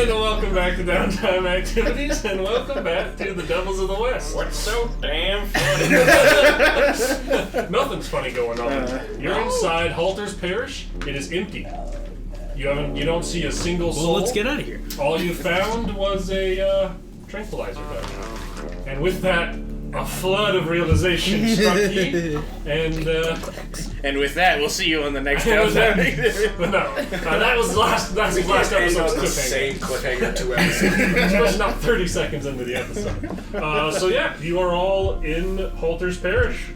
And welcome back to Downtime Activities, and welcome back to the Devils of the West. What's so damn funny? Nothing's funny going on. You're inside Halter's Parish. It is empty. You don't see a single soul. Well, let's get out of here. All you found was a tranquilizer gun. And with that, a flood of realization struck you, and with that, we'll see you on the next episode. But no, that was last episode's cliffhanger. Same cliffhanger 2 episodes. Especially not 30 seconds into the episode. So yeah, you are all in Halter's Parish.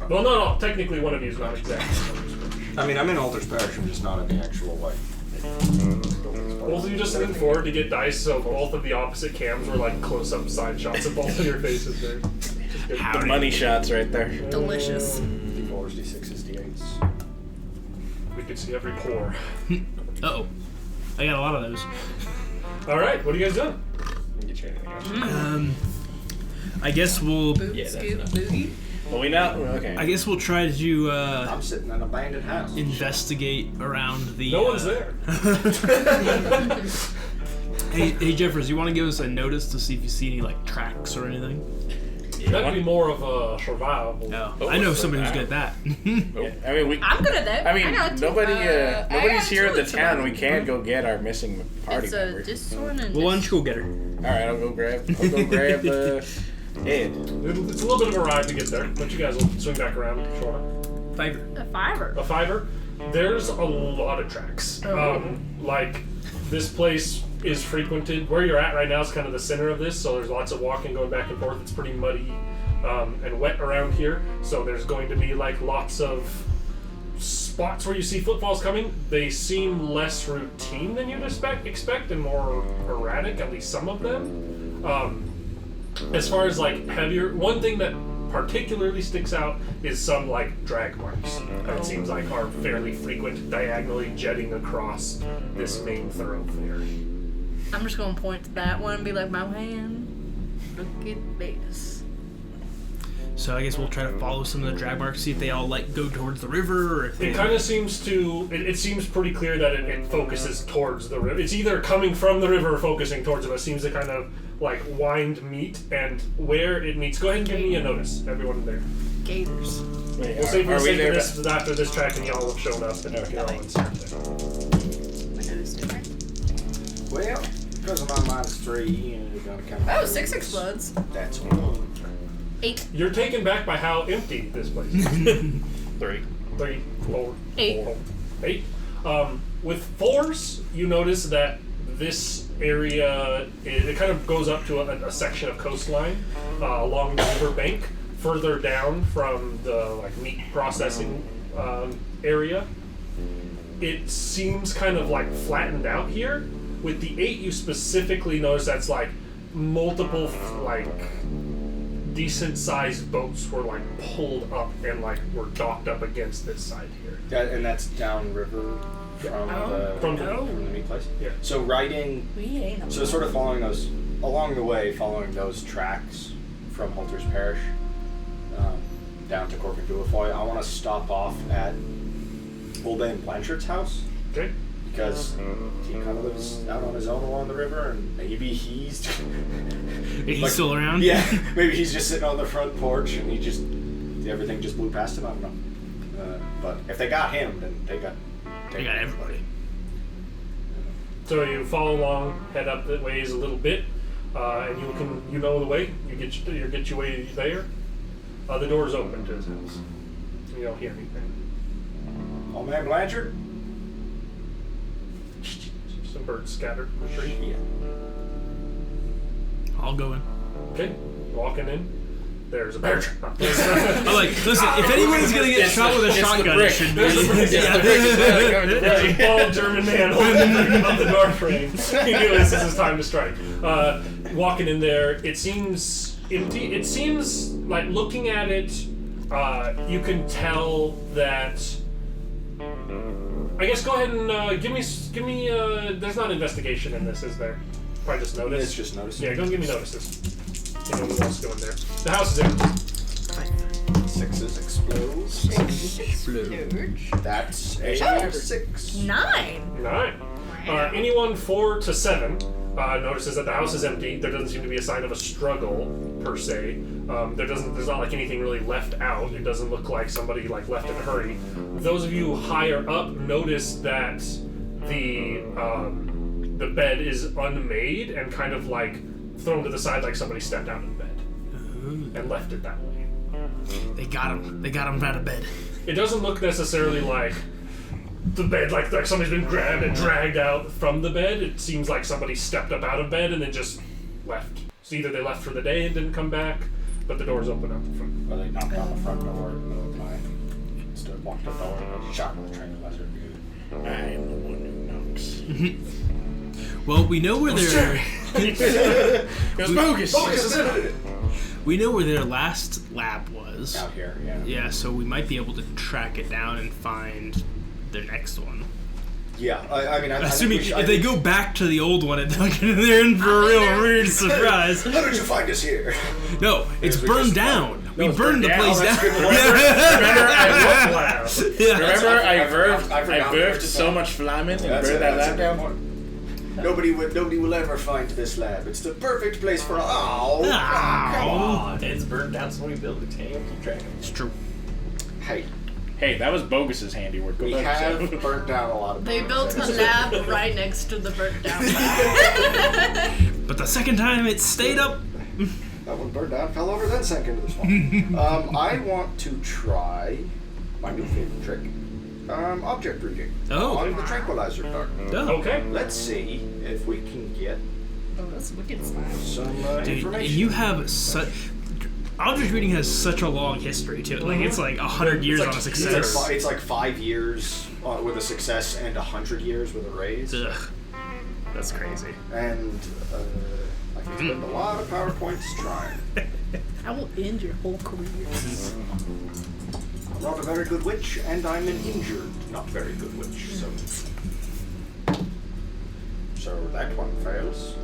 Well, no, technically one of you is not exactly Halter's Parish. I mean, I'm in Halter's Parish, I'm just not in the actual way. Both of you just leaned forward to get dice, so both of the opposite cams were like close-up side shots of both of your faces there. The money shots right there. Delicious. D4s, D6s, D8s. We could see every pore. Uh-oh. I got a lot of those. Alright, what are you guys doing? Get you anything else? I guess we'll... Boot, scoot, booty. Well, we know. Okay. I guess we'll try to I'm sitting in an abandoned house. investigate around the... No one's there. Hey Jeffers, you want to give us a notice to see if you see any like tracks or anything? That'd be more of a survival. Oh, I know somebody who's good at that. Yeah, I mean, I'm good at that. I mean, got nobody's here in the two town. We can't go get our missing party It's a member. dissonant. Well, why don't you go get her? All right, I'll go grab Ed. It's a little bit of a ride to get there, but you guys will swing back around shorter. Fiverr. A fiver. A fiver. There's a lot of tracks. Like, this place is frequented. Where you're at right now is kind of the center of this, so there's lots of walking going back and forth. It's pretty muddy and wet around here, so there's going to be like lots of spots where you see footfalls coming. They seem less routine than you'd expect and more erratic, at least some of them. As far as like heavier, one thing that particularly sticks out is some like drag marks that it seems like are fairly frequent, diagonally jetting across this main thoroughfare. I'm just gonna point to that one and be like, my man, look at this. So I guess we'll try to follow some of the drag marks, see if they all like go towards the river, or if they... It kind of seems to. It seems pretty clear that it focuses towards the river. It's either coming from the river or focusing towards it. But it seems to kind of like wind meet, and where it meets. Go ahead and give me a notice, everyone there. Gators. Wait, We'll save for are the we sake there? of this after this track, and y'all have shown up, and you're all inside there. My nose different. Well, because I'm on -3, and you're gonna come. Oh, 6 explodes. That's one. 8. You're taken back by how empty this place is. 3. 3, 4, 8. 8. With 4s, you notice that this area, it kind of goes up to a section of coastline along the river bank, further down from the like meat processing area. It seems kind of like flattened out here. With the 8, you specifically notice that's like multiple like decent-sized boats were like pulled up and like were docked up against this side here. And that's downriver from the meat place? Yeah. So riding, We ain't so sort of following those tracks from Halter's Parish down to Cork and Duafoy, I want to stop off at Old Dame Blanchard's house. Okay. Because he kind of lives out on his own along the river, and maybe he's still around? Yeah, maybe he's just sitting on the front porch, and everything just blew past him. I don't know. But if they got him, then they got everybody. So you follow along, head up the ways a little bit, and you know the way. You get your way there. The door's open to his house. You don't hear anything. Old Man Blanchard. Some birds scattered in the tree. Yeah. I'll go in. Okay, walking in. There's a bear trap. I'm like, listen, if anyone's gonna get shot with a shotgun, it should be. There's a bald German man holding up the door frame. He knew this is his time to strike. Walking in there, it seems empty. It seems like looking at it, you can tell that. I guess go ahead and give me. There's not investigation in this, is there? Probably just notice. It's just notice. Yeah, go and give me notices. Anyone who wants to go in there. The house is empty. 6s explode. Huge. That's a 6. 9. 9. Anyone 4 to 7 notices that the house is empty. There doesn't seem to be a sign of a struggle per se. There's not like anything really left out. It doesn't look like somebody like left in a hurry. Those of you higher up notice that the bed is unmade and kind of like thrown to the side, like somebody stepped out of bed and left it that way. They got him. They got him out of bed. It doesn't look necessarily like the bed, like somebody's been grabbed and dragged out from the bed. It seems like somebody stepped up out of bed and then just left. So either they left for the day and didn't come back, but the door's open out the front. Well, they knocked on the front door in the middle of the night. Stood, walked the door, and shot with the tranquilizer. I am the one who knocks. Well, we know where their It was bogus. we know where their last lab was. Out here, yeah. Yeah, so we might be able to track it down and find their next one. Yeah, I mean, I Assuming think we should, if they go back to the old one, they're in for a real weird surprise. How did you find us here? No, it's we burned just- down. We it's burned the burned place down. down. That's good. Remember, Yeah. Remember, I I forgot birthed what so it's much flamin and That's burned a- that that's a lab good down. point. Nobody will ever find this lab. It's the perfect place for. Oh, come on. It's burned down, so we built a tank. Keep track of it. It's true. Hey, Hey, that was Bogus's handiwork. Go we back have yourself. burnt down a lot of. They built a buildings. lab right next to the burnt down lab. But the second time it stayed up. That one burned down, fell over, then sank into the swamp. I want to try my new favorite trick. Object reading. Oh. On the tranquilizer card. Oh. Okay. Let's see if we can get Oh, that's wicked smart. some Dude, and information. you have such. Object reading has such a long history to it. Like, it's like 100 years like- on a it's success. It's like 5 years with a success and 100 years with a raise. Ugh. That's crazy. And I can spend a lot of PowerPoints trying. I will end your whole career. I'm not a very good witch, and I'm an injured, not very good witch. So that one fails.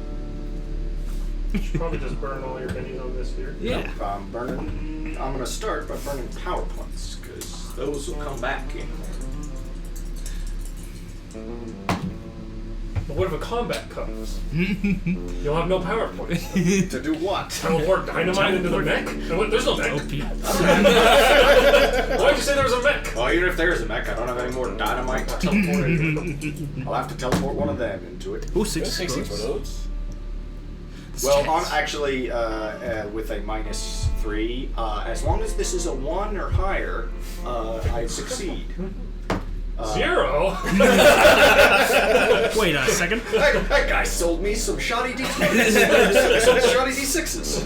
You should probably just burn all your pennies on this here. Yeah. I'm gonna start by burning PowerPoints, because those will come back in. But what if a combat comes? You'll have no PowerPoint. To do what? Teleport dynamite into the mech? There's no mech. OP. Why'd you say there was a mech? Well, even if there's a mech, I don't have any more dynamite to teleport into. I'll have to teleport one of them into it. Oh, 6 Six explodes. Well, on actually with a -3, as long as this is a 1 or higher, I succeed. 0? Wait a second. That guy sold me some shoddy D6s. Some shoddy D6s.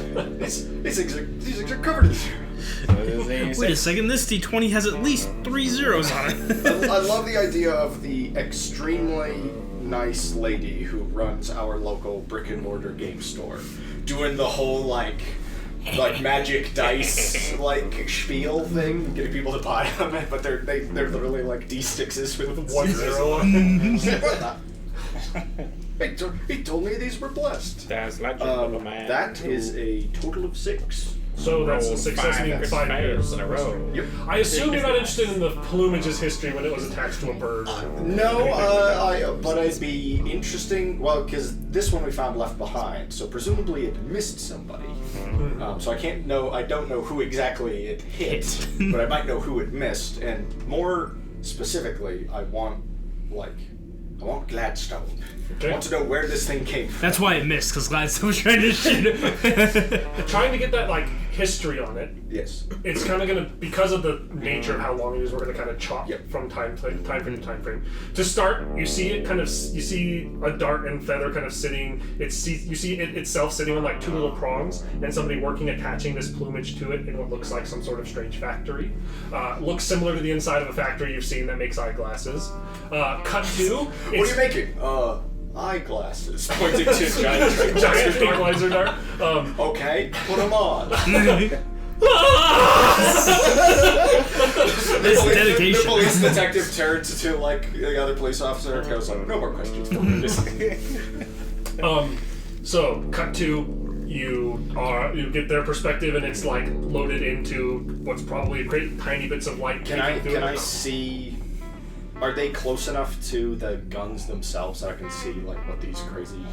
These are covered in zeros. Wait a second. This D20 has at least 3 zeros on it. I love the idea of the extremely nice lady who runs our local brick and mortar game store doing the whole like magic dice like spiel thing, getting people to buy them, but they're literally like D6s with 1 0 on it. He told me these were blessed. That's legend of a man. That is a total of 6. So that's a Rolled success five, meaning that's 5 years in a row. Yep. I assume you're not interested in the plumage's history when it was attached to a bird. No, but it'd be interesting. Well, because this one we found left behind, so presumably it missed somebody. So I don't know who exactly it hit, but I might know who it missed. And more specifically, I want Gladstone. Okay. I want to know where this thing came from. That's why it missed, because Gladstone was trying to shoot it. Trying to get that like history on it. Yes. It's kind of gonna, because of the nature of how long it is, we're gonna kind of chop Yep. from time frame to time frame. To start, you see a dart and feather kind of sitting. You see it itself sitting on like 2 little prongs, and somebody working attaching this plumage to it in what looks like some sort of strange factory. Looks similar to the inside of a factory you've seen that makes eyeglasses. Cut to. What are you making? Eyeglasses. Pointing to giant Giant tranquilizer dart. Okay, put them on. This The dedication. police detective turns to like the other police officer and goes like, "No more questions." So cut to you get their perspective, and it's like loaded into what's probably a great tiny bits of light. Can I peeking through it. see Are they close enough to the guns themselves that I can see like what these crazy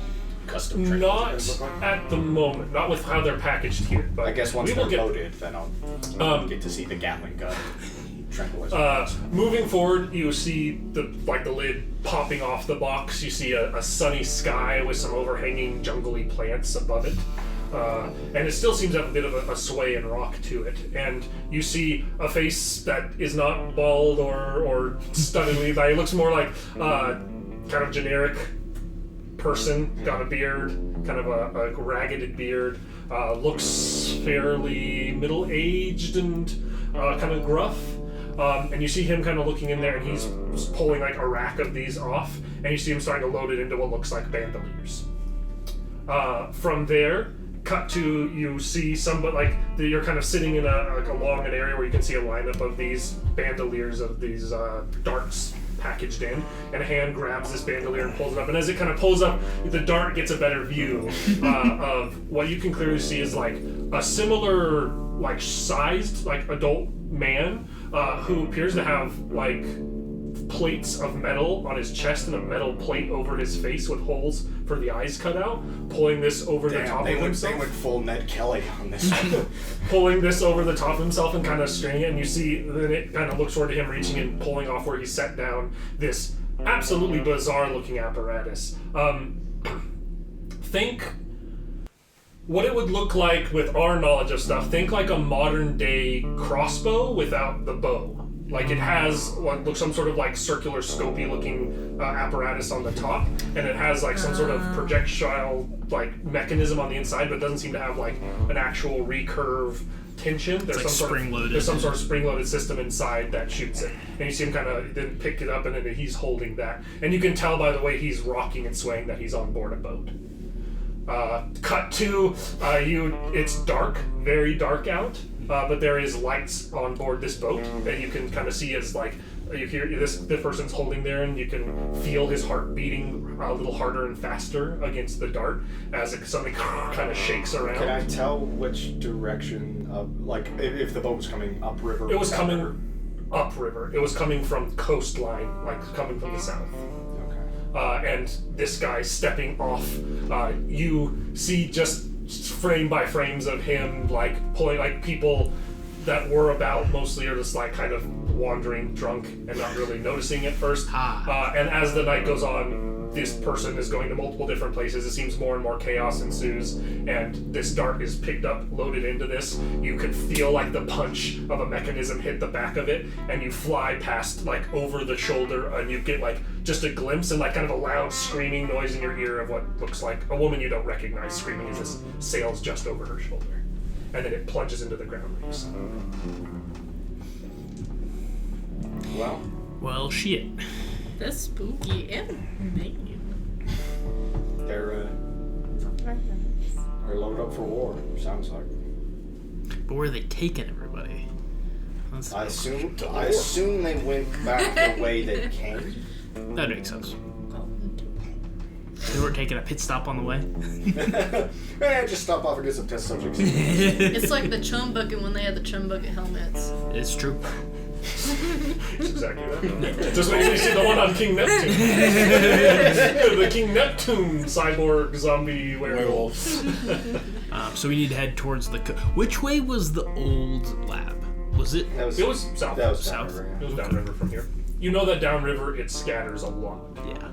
custom trinkets Not look like? at the moment. Not with how they're packaged here. But I guess once we they're will get loaded, then I'll get to see the Gatling gun. Tranquilizer. Moving forward, you see the lid popping off the box. You see a sunny sky with some overhanging jungly plants above it. And it still seems to have a bit of a sway and rock to it. And you see a face that is not bald or stunningly, but it looks more like kind of generic person. Got a beard, kind of a ragged beard. Looks fairly middle-aged and kind of gruff. And you see him kind of looking in there, and he's pulling like a rack of these off, and you see him starting to load it into what looks like bandoliers. From there, cut to you see somebody like you're kind of sitting in along an area where you can see a lineup of these bandoliers of these darts packaged in, and a hand grabs this bandolier and pulls it up. And as it kind of pulls up, the dart gets a better view of what you can clearly see is like a similar like sized like adult man who appears to have like plates of metal on his chest and a metal plate over his face with holes for the eyes cut out, pulling this over the top of himself. They went full Ned Kelly on this one. Pulling this over the top of himself and kind of straining it, and you see then it kind of looks toward him reaching and pulling off where he set down this absolutely bizarre looking apparatus. Think what it would look like with our knowledge of stuff. Think like a modern day crossbow without the bow. Like it has what looks some sort of like circular scopy looking apparatus on the top, and it has like some sort of projectile like mechanism on the inside, but it doesn't seem to have like an actual recurve tension. There's like some spring-loaded. sort of spring-loaded system inside that shoots it, and you see him kind of then pick it up, and then he's holding that, and you can tell by the way he's rocking and swaying that he's on board a boat. Cut to it's dark, very dark out, but there is lights on board this boat that you can kind of see as like you hear the person's holding there, and you can feel his heart beating a little harder and faster against the dart as something kind of shakes around. Can I tell which direction like if the boat was coming upriver? It was coming upriver. It was coming from coastline, like coming from the south. And this guy stepping off, you see just frame by frames of him like pulling like people that were about mostly are just like kind of wandering drunk and not really noticing at first. And as the night goes on, this person is going to multiple different places. It seems more and more chaos ensues, and this dart is picked up, loaded into this. You can feel like the punch of a mechanism hit the back of it, and you fly past like over the shoulder, and you get like just a glimpse and like kind of a loud screaming noise in your ear of what looks like a woman you don't recognize screaming as this sails just over her shoulder, and then it plunges into the ground reefs. Well, shit. That's spooky and mean. They're loaded up for war. Sounds like. But where are they taking everybody? I assume they went back the way they came. That makes sense. They weren't taking a pit stop on the way. Just stop off and get some test subjects. It's like the chum bucket when they had the chum bucket helmets. It's true. It's exactly that. Just like you see the one on King Neptune. The King Neptune cyborg zombie werewolf. So we need to head towards the... Which way was the old lab? Was it? It was south. That was South. downriver, It was downriver from here. You know that downriver, it scatters a lot. Yeah.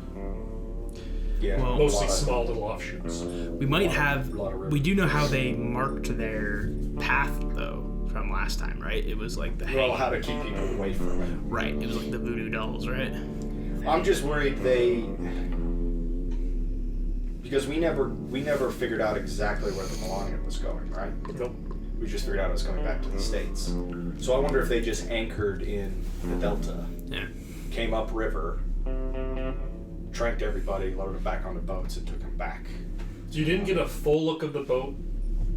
Yeah. Well, Mostly small little offshoots. We might have... We do know how they marked their path, though, from last time, right? It was like the... Well, how to keep people away from it. Right. It was like the voodoo dolls, right? I'm just worried because we never figured out exactly where the Melania was going, right? Nope. We just figured out it was coming back to the States. So I wonder if they just anchored in the Delta, Yeah. came up river, tranked everybody, loaded them back onto boats, and took them back. You didn't get a full look of the boat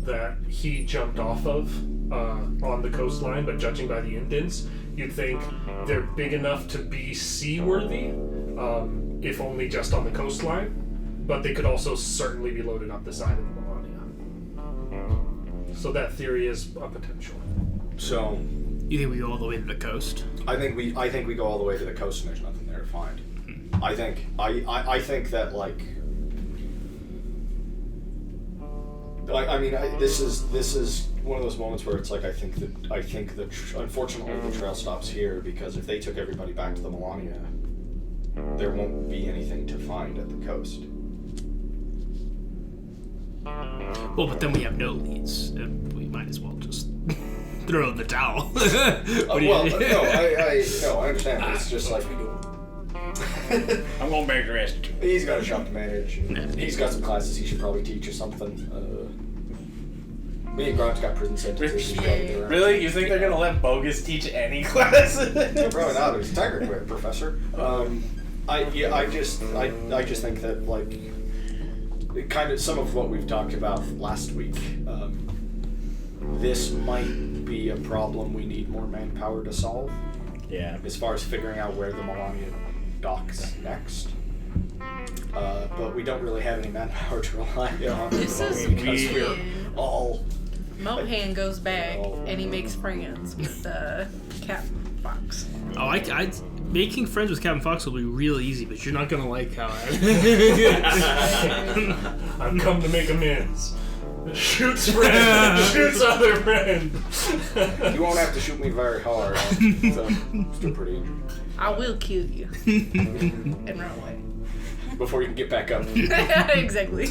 that he jumped off of on the coastline, but judging by the indents, you'd think they're big enough to be seaworthy, if only just on the coastline, but they could also certainly be loaded up the side of the Melania. So that theory is a potential. So, You think we go all the way to the coast? I think we go all the way to the coast and there's nothing there to find. I think that like. This is one of those moments where it's like unfortunately the trail stops here because if they took everybody back to the Melania, there won't be anything to find at the coast. Well, but then we have no leads. And we might as well just throw in the towel. I understand. It's just like I'm going back to rest. he's got a shop to manage. And he's got some classes he should probably teach or something. Me and Grant's got prison sentences. He's probably doing Really? You think they're gonna let Bogus teach any class? Probably not. He's technically a professor. I just think that like kind of some of what we've talked about last week. This might be a problem we need more manpower to solve. Yeah. As far as figuring out where the Melania docks next. But we don't really have any manpower to rely on This is because we're all. Mohan goes back and he makes friends with Captain Fox. Oh, making friends with Captain Fox will be real easy, but you're not gonna like how I've come to make amends. Shoots friend, shoots other friend. You won't have to shoot me very hard. So, still pretty injured. I will kill you and run away. Before you can get back up. Exactly.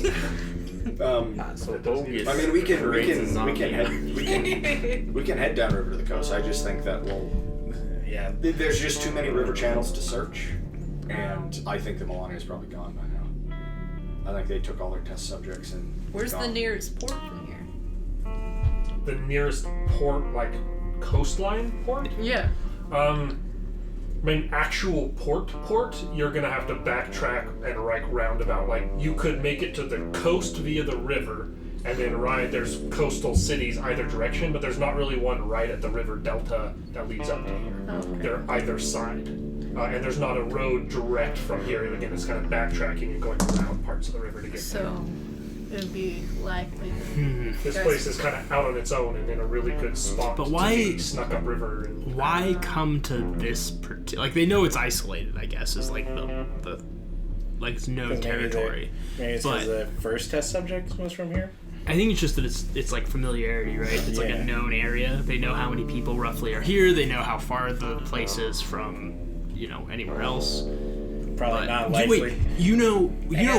So Bogus. I mean, we can head downriver to the coast. I just think that there's just too many river channels to search, and I think the Melania is probably gone by now. I think they took all their test subjects and. Where's the nearest port from here? The nearest port, like coastline port? Yeah. I mean, actual port, you're gonna have to backtrack and roundabout. Like, you could make it to the coast via the river, and then there's coastal cities either direction, but there's not really one right at the river delta that leads up to here. Okay. They're either side. And there's not a road direct from here. And again, it's kind of backtracking and going around parts of the river to get there. So, it would be likely. This place is kind of out on its own and in a really good spot. But why- to be snuck up river? And, Why come to this like they know it's isolated, I guess, is like the like it's known territory. Maybe it's because the first test subject was from here. I think it's just that it's like familiarity, right? It's like a known area. They know how many people roughly are here. They know how far the place is from, anywhere else. Probably not likely. Wait, you know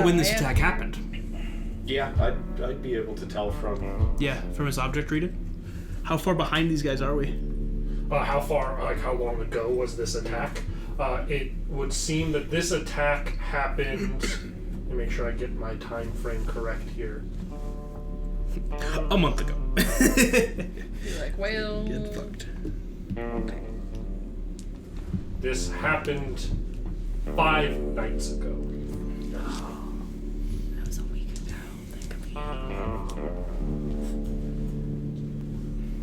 when this attack happened? Yeah, I'd be able to tell from. Yeah, from his object reading. How far behind these guys are we? how long ago was this attack? It would seem that this attack happened. Let me make sure I get my time frame correct here. A month ago. You're like, well. Get fucked. Okay. This happened 5 nights ago. That was a week ago.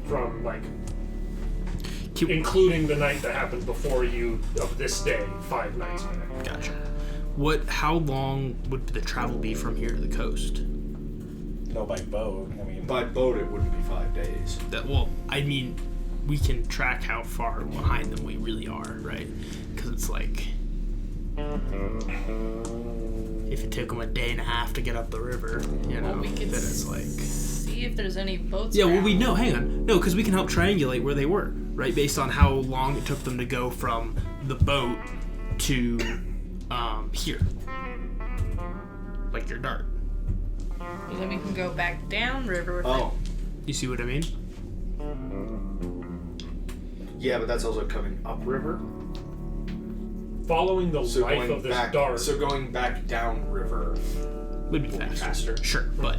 From including the night that happened before you of this day, 5 nights back. Gotcha. How long would the travel be from here to the coast? No, by boat. I mean, By boat, it wouldn't be 5 days. We can track how far behind them we really are, right? Because it's like, if it took them a day and a half to get up the river, Well, we could then it's like, see if there's any boats. yeah. Well, around. we know. Hang on, no, because we can help triangulate where they were, right? Based on how long it took them to go from the boat to here, like your dart. Well, then we can go back down river with Oh, You see what I mean? yeah, but that's also coming upriver. Following the So life going of this back, dart, so going back downriver Would be will be faster. faster. Sure, but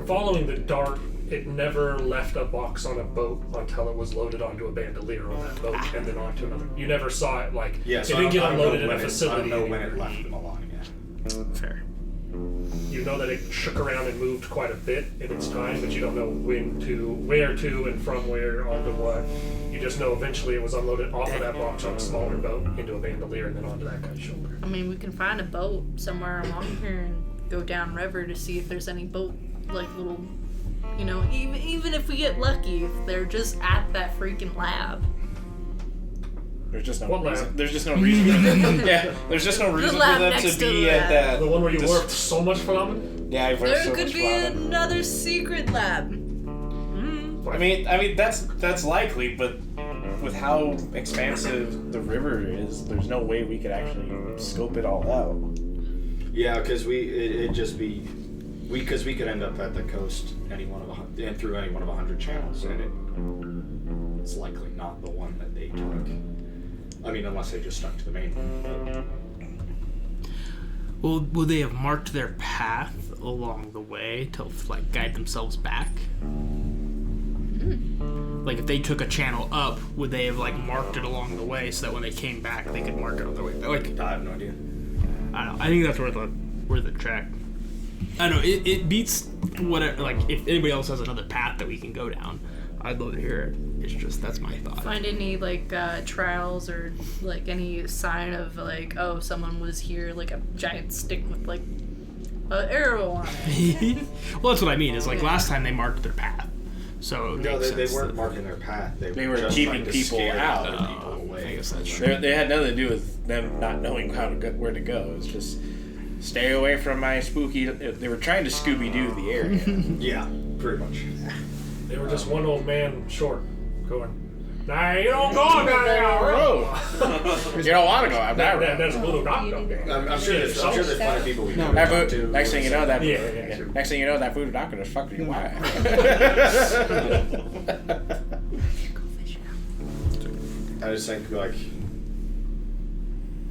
following the dart, it never left a box on a boat until it was loaded onto a bandolier on that boat and then onto another. You never saw it Yeah, it so didn't get I don't unloaded know in a when facility. I don't know when it anywhere. left Melania. fair. You know that it shook around and moved quite a bit in its time, but you don't know when to, where to, and from where onto what. You just know eventually it was unloaded off of that box on a smaller boat into a bandolier and then onto that guy's shoulder. I mean, we can find a boat somewhere along here and go down river to see if there's any boat, like little, even if we get lucky, if they're just at that freaking lab. There's just no What reason. lab? There's just no reason. Yeah, there's just no reason for lab them next to to be the at lab. that. The one where you dis- warped so much from? Yeah, I've worked There so could much be ramen. another secret lab. I mean that's likely, but with how expansive the river is, there's no way we could actually scope it all out. Yeah, because it'd just be because we could end up at the coast and through any one of 100 channels, and it's likely not the one that they took. I mean, unless they just stuck to the main one. Well, would they have marked their path along the way to like guide themselves back? Like if they took a channel up, would they have like marked it along the way so that when they came back they could mark it on the way? Like I have no idea. I don't know. I think that's worth a track. I don't know. It beats whatever. Like if anybody else has another path that we can go down, I'd love to hear it. It's just that's my thought. Find any like trials or like any sign of like, oh, someone was here, like a giant stick with like an arrow on it. Well, that's what I mean. Is like last time they marked their path, so it No, makes they sense weren't that- marking their path. They were just keeping trying to people scare out. other people away. I guess that's true. They had nothing to do with them not knowing where to go. It's just stay away from my spooky. They were trying to Scooby-Doo the area. Yeah, pretty much. They were just one old man short going, nah, you don't go down there. You don't want to go out that road. There's a blue dot down there. I'm sure there's plenty of people we can That talk to. food, next thing you know, that Yeah. next thing you know, that food doctor just fucked your wife. I just think, like,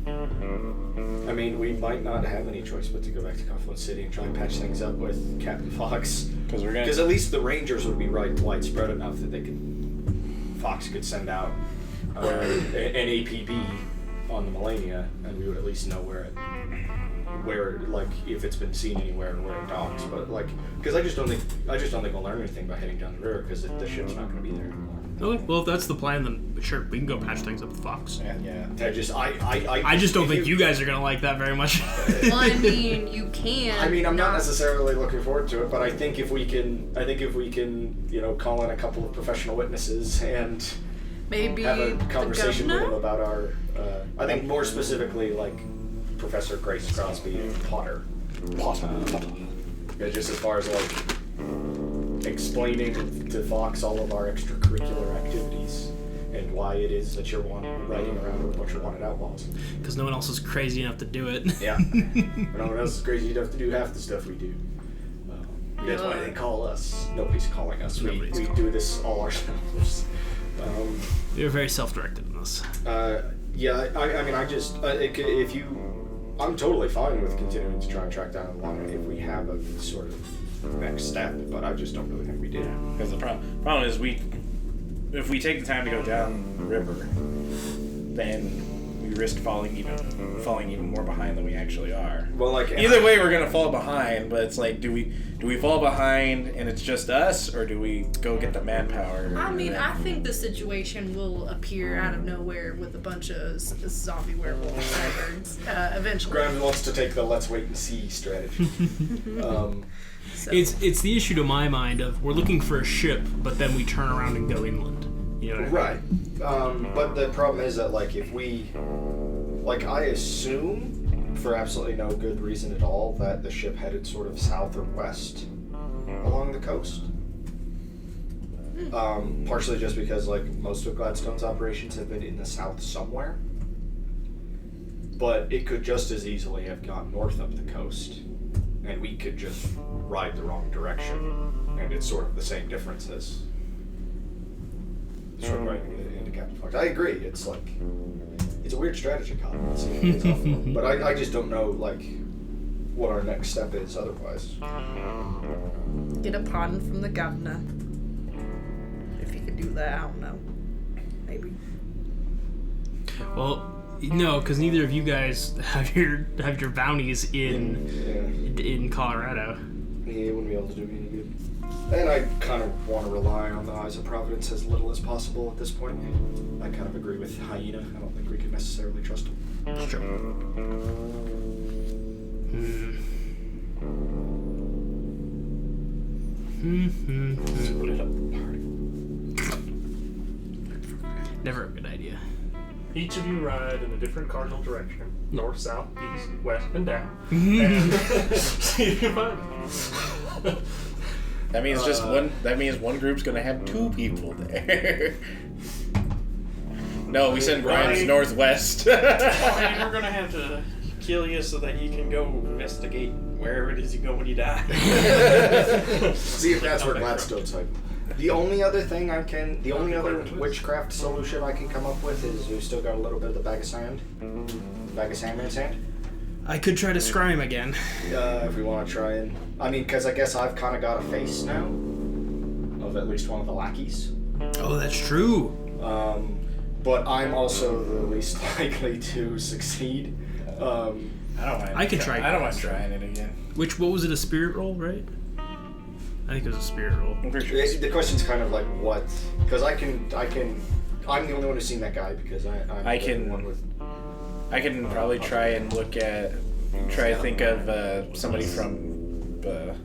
I mean, we might not have any choice but to go back to Confluence City and try and patch things up with Captain Fox. Because we're Because gonna. at least the Rangers would be widespread enough that Fox could send out an APB on the Millennia, and we would at least know where like, if it's been seen anywhere or where it docks. But like, because I just don't think we'll learn anything by heading down the river because the ship's not going to be there anymore. Okay, well, if that's the plan, then sure, we can go patch things up with Fox. Yeah. I just don't think you guys are gonna like that very much. Well, I mean, you can. I mean, I'm not necessarily looking forward to it, but I think if we can, call in a couple of professional witnesses and maybe have a the conversation with them governor? about our, I think more specifically, like, Professor Grace Crosby and Potter. Yeah, just as far as, like, explaining to Fox all of our extracurricular activities and why it is that you're riding around with a bunch of wanted outlaws. Because no one else is crazy enough to do it. Yeah. No one else is crazy enough to do half the stuff we do. That's why they call us. Nobody's calling us. We do this all ourselves. You're very self-directed in this. Yeah, I mean, I'm totally fine with continuing to try and track down a line if we have a sort of next step, but I just don't really think we did. Because the problem is if we take the time to go down the river, then we risk falling even more behind than we actually are. Well, like Either way, we're gonna fall behind. But it's like, do we fall behind and it's just us, or do we go get the manpower? I mean, I think the situation will appear out of nowhere with a bunch of zombie werewolf cyborgs eventually. Grimes wants to take the let's wait and see strategy. So. It's the issue to my mind of we're looking for a ship, but then we turn around and go inland. You know what I mean? right. But the problem is that, like, if we, like, I assume for absolutely no good reason at all that the ship headed sort of south or west along the coast. Partially just because, like, most of Gladstone's operations have been in the south somewhere. But it could just as easily have gone north up the coast, and we could just ride the wrong direction, and it's sort of the same difference as sort of riding into Captain Fox. I agree. It's like, it's a weird strategy, Colin. It's awful. But I just don't know, like, what our next step is otherwise. Get a pardon from the governor. If you could do that, I don't know. Maybe. Well, no, because neither of you guys have your bounties in Colorado. Yeah, it wouldn't be able to do me any good. And I kind of want to rely on the eyes of Providence as little as possible at this point. I kind of agree with Hyena. I don't think we can necessarily trust him. Sure. Never a good idea. Each of you ride in a different cardinal direction: north, south, east, west, and down. And see if you find them. That means just one. That means one group's gonna have 2 people there. No, we send Grimes northwest. We're gonna have to kill you so that you can go investigate wherever it is you go when you die. See if that's where Gladstone's hiding. The only other witchcraft solution I can come up with is we've still got a little bit of the bag of sand. Bag of Sandman sand. I could try to scry him again. If we want to try and... I mean, because I guess I've kind of got a face now of at least one of the lackeys. Oh, that's true. But I'm also the least likely to succeed. I don't mind. I can try. I don't mind trying it again. What was it? A spirit roll, right? I think it was a spirit roll. I'm pretty sure. The question's kind of like what... Because I'm the only one who's seen that guy because I'm I the can- one with... I can probably try and try to think of somebody from the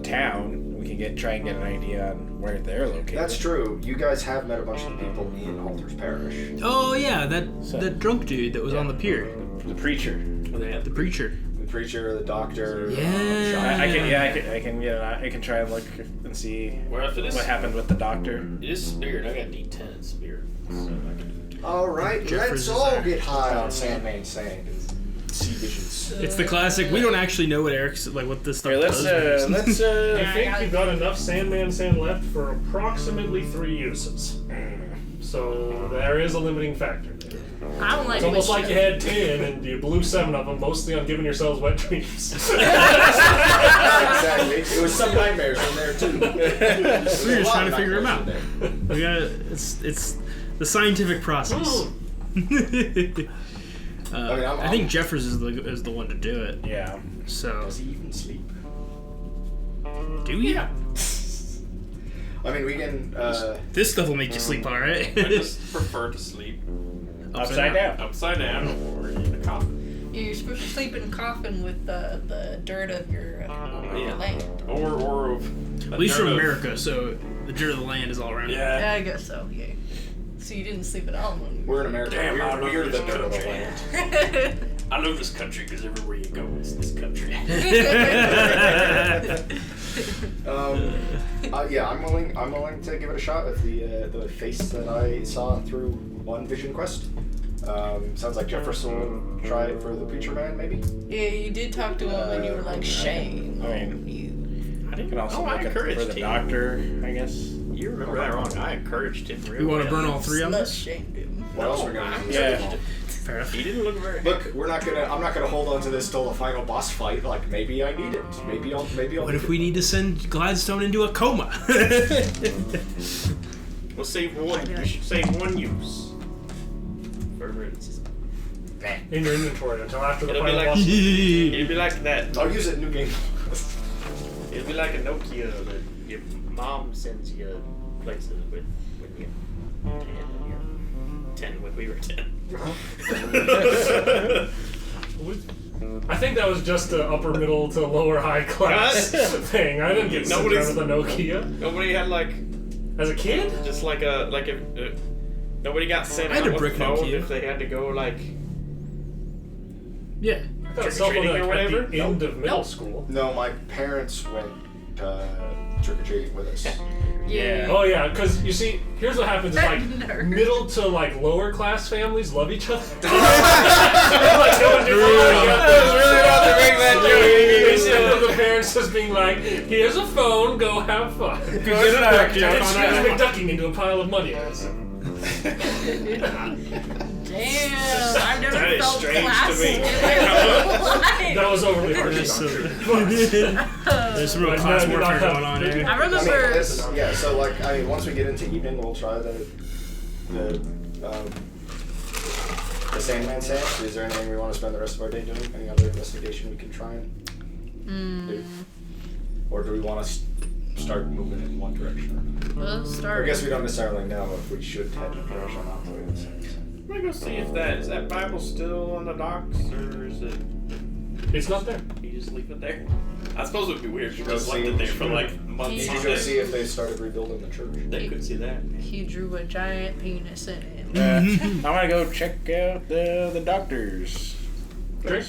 town. We can try and get an idea on where they're located. That's true. You guys have met a bunch of the people in Halter's Parish. Oh yeah, that drunk dude that was on the pier. The preacher. The preacher. The preacher, the doctor. Yeah. I can try and look and see Well, if it is, what happened with the doctor. it is spirit. I got D10 spirit. So I can... All right, Jeffers let's is all there. get high on Sandman sand and see visions. It's the classic. We don't actually know what Eric's what this stuff Here, let's does. I think you've got enough Sandman sand left for approximately 3 uses. So there is a limiting factor there. I don't like It's almost witch like you had 10 and you blew 7 of them, mostly on giving yourselves wet dreams. Exactly. It was some nightmares in there too. We were just trying to figure them out. We got it's the scientific process. I think Jeffers is the one to do it. Yeah. So Does he even sleep? do we? I mean, we can. This stuff will make you sleep, all right. I just prefer to sleep Upside down. upside down or in a coffin. You're supposed to sleep in a coffin with the dirt of your land. Or of... At least from America, so the dirt of the land is all around. Yeah. Yeah, I guess so. Yeah. So you didn't sleep at all when you We're in America. Damn, I love we're the this dirt of the country. land. I love this country because everywhere you go is this country. Yeah, I'm willing to give it a shot with the face that I saw through one vision quest. Sounds like Jefferson will try it for the preacher man, maybe. Yeah, you did talk to him and you were like, shame I mean, on you. You can also I look at encouraged for the him. doctor, I guess. You remember that wrong. I encouraged him. We want to burn all 3 of them. Slut shamed him. What else we're gonna do? Yeah. Fair enough. He didn't look very... Look, I'm not gonna hold on to this till the final boss fight. Like maybe I need it. Maybe I'll. What if we need to send Gladstone into a coma? We'll save one. We should save one use. For emergencies. In your inventory until after the It'll be final like- boss. It'd be like that. I'll use it in New Game. It'd be like a Nokia that your mom sends you places with when you're 10 and you're 10 when we were 10. I think that was just an upper middle to lower high class thing. I didn't get sent around with a Nokia. Nobody had like As a kid? just like a nobody got sent I had out a with brick a phone Nokia. if they had to go like Yeah. I got a cell phone Trick-or-treating or like, at whatever? the end of middle school. No, my parents went trick or treating with us. Yeah. Oh yeah, because you see, here's what happens: is like Nerd. middle to like lower class families love each other. Like, no one did instead of the parents just being like, "Here's a phone, go have fun." It's McDucking into a pile of money. Damn, I've never That is felt strange to classy me. in my life. That was overly harsh. There's some real class warfare going on here. I I mean, remember. so like, once we get into evening, we'll try the Sandman sand. Is there anything we want to spend the rest of our day doing? Any other investigation we can try and do? Or do we want to start moving in one direction? Let's I start. guess we don't necessarily know if we should head in a direction or not. I'm gonna go see if that Bible still on the docks or is it It's not there. you you just leave it there? I suppose it would be weird if you Go just left see- it there for like months. Did on you go end. see if they started rebuilding the church? They could see that. He drew a giant penis in it. I'm gonna go check out the doctors. Okay.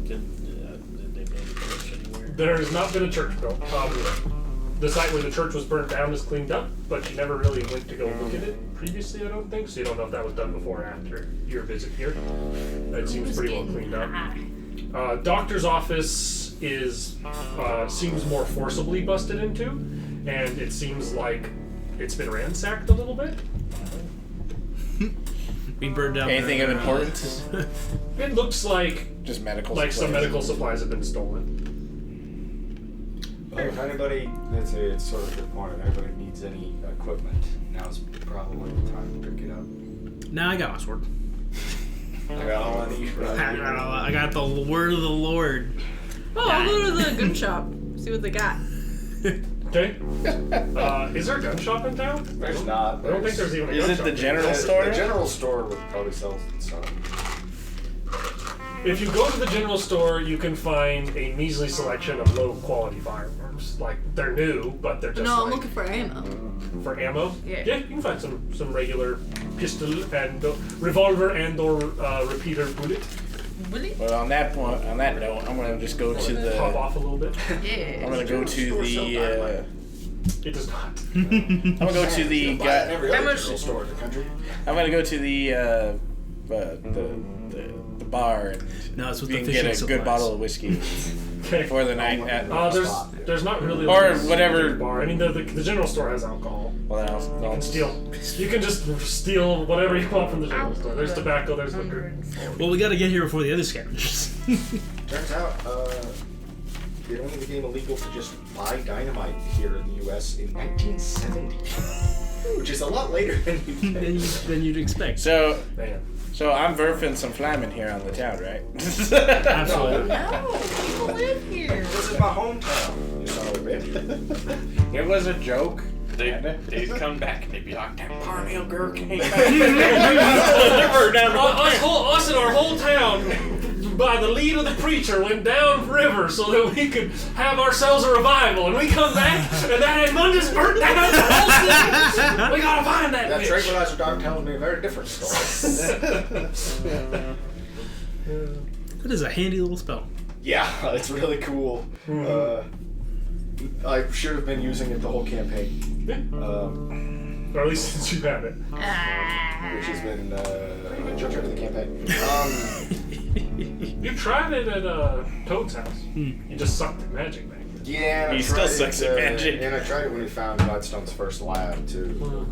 Did they build a church anywhere? There has not been a church built. The site where the church was burnt down is cleaned up, but you never really went to go look at it previously, I don't think. So you don't know if that was done before or after your visit here. It seems pretty well cleaned up. Doctor's office is seems more forcibly busted into, and it seems like it's been ransacked a little bit. Being burned down. Anything of importance? It looks like Just medical. some supplies. medical supplies have been stolen. Well, if anybody, it's sort of a good point. If anybody needs any equipment, now's probably the time to pick it up. Nah, I got my sword. I got all I need. I got the word of the Lord. Oh, I'll go to the gun shop. See what they got. Okay. Is there a gun shop in town? There's not. I don't think there's even a Is gun it shop. the general The store? general store would probably sell stuff. If you go to the general store, you can find a measly selection of low-quality firearms. Like, they're new, but they're just No, I'm like, looking for ammo. for ammo. Yeah. Yeah, you can find some regular pistol and revolver and or repeater bullet. Really? Well, on that note, I'm gonna just go to Pop the. off a little bit. Yeah. I'm gonna go to the. It does not. I'm gonna go to the You'll buy it in every How other much- general store in the country. I'm gonna go to the bar and No, that's what you the can fishing get a supplies. good bottle of whiskey Okay. for the night. At, There's not really Or like a whatever- bar. I mean, the general store has alcohol. well, then You I'll can steal. You can just steal whatever you want from the general store. There's tobacco. There's liquor. Well, we got to get here before the other scavengers. Turns out, it only became illegal to just buy dynamite here in the U.S. in 1970, which is a lot later than you think. than you'd expect. So I'm verfing some flamin here on the town, right? Absolutely. No, people live here. This is my hometown. You son of a bitch. It was a joke. They'd come back and they'd be like, that Parnell girl came back. Us and our whole town, by the lead of the preacher, went down river so that we could have ourselves a revival. And we come back, and that Edmundus burnt down the whole city. We gotta find that That bitch. tranquilizer dog tells me a very different story. That is a handy little spell. Yeah, it's really cool. I should have been using it the whole campaign. Or at least since you've had it. Which has been judged of the campaign. You tried it at Toad's house. You just sucked at magic back then. Yeah, and I He still tried sucks it, at magic. And I tried it when he found Gladstone's first lab too.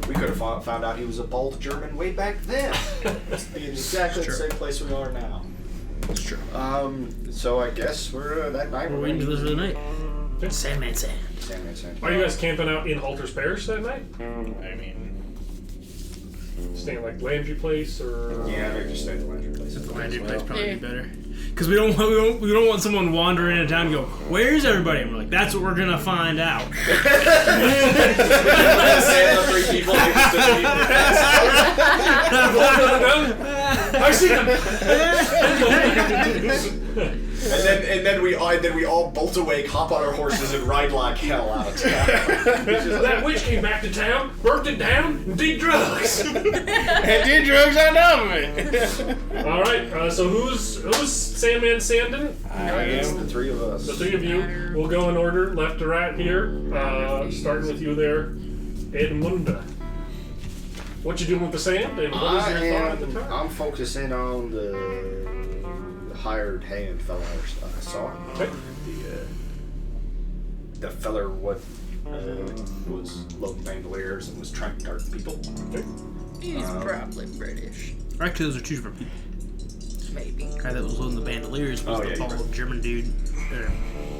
We could have found out he was a bald German way back then. It's exactly the same place we are now. That's true. So I guess we're that night. We're waiting for this for the night. Sandman sand. Sandman. Are you guys camping out in Halter's Parish that night? I mean, Staying like Landry Place or? Yeah, they just stay at the Landry place. The landing place probably Yeah. be better. Because we don't want someone wandering into town and go, "Where's everybody?" And we're like, "That's what we're gonna find out." Three people next to me. I see them. And then we all bolt awake, hop on our horses, and ride like hell out of town. That witch came back to town, burnt it down, and did drugs. and did drugs on top of it. All right. So who's Sandman Sandin? It's the three of us. The three of you. We'll go in order, left to right here. Starting with you there, Edmunda. What you doing with the sand? And what is your thought at the time? I'm focusing on the hired hand fella I saw. Okay. The feller what was loading bandoliers and was trying to dart people. He's probably British. Actually, those are two different people. Maybe. The guy that was loading the bandoliers was Oh, the yeah, bald you're right. German dude.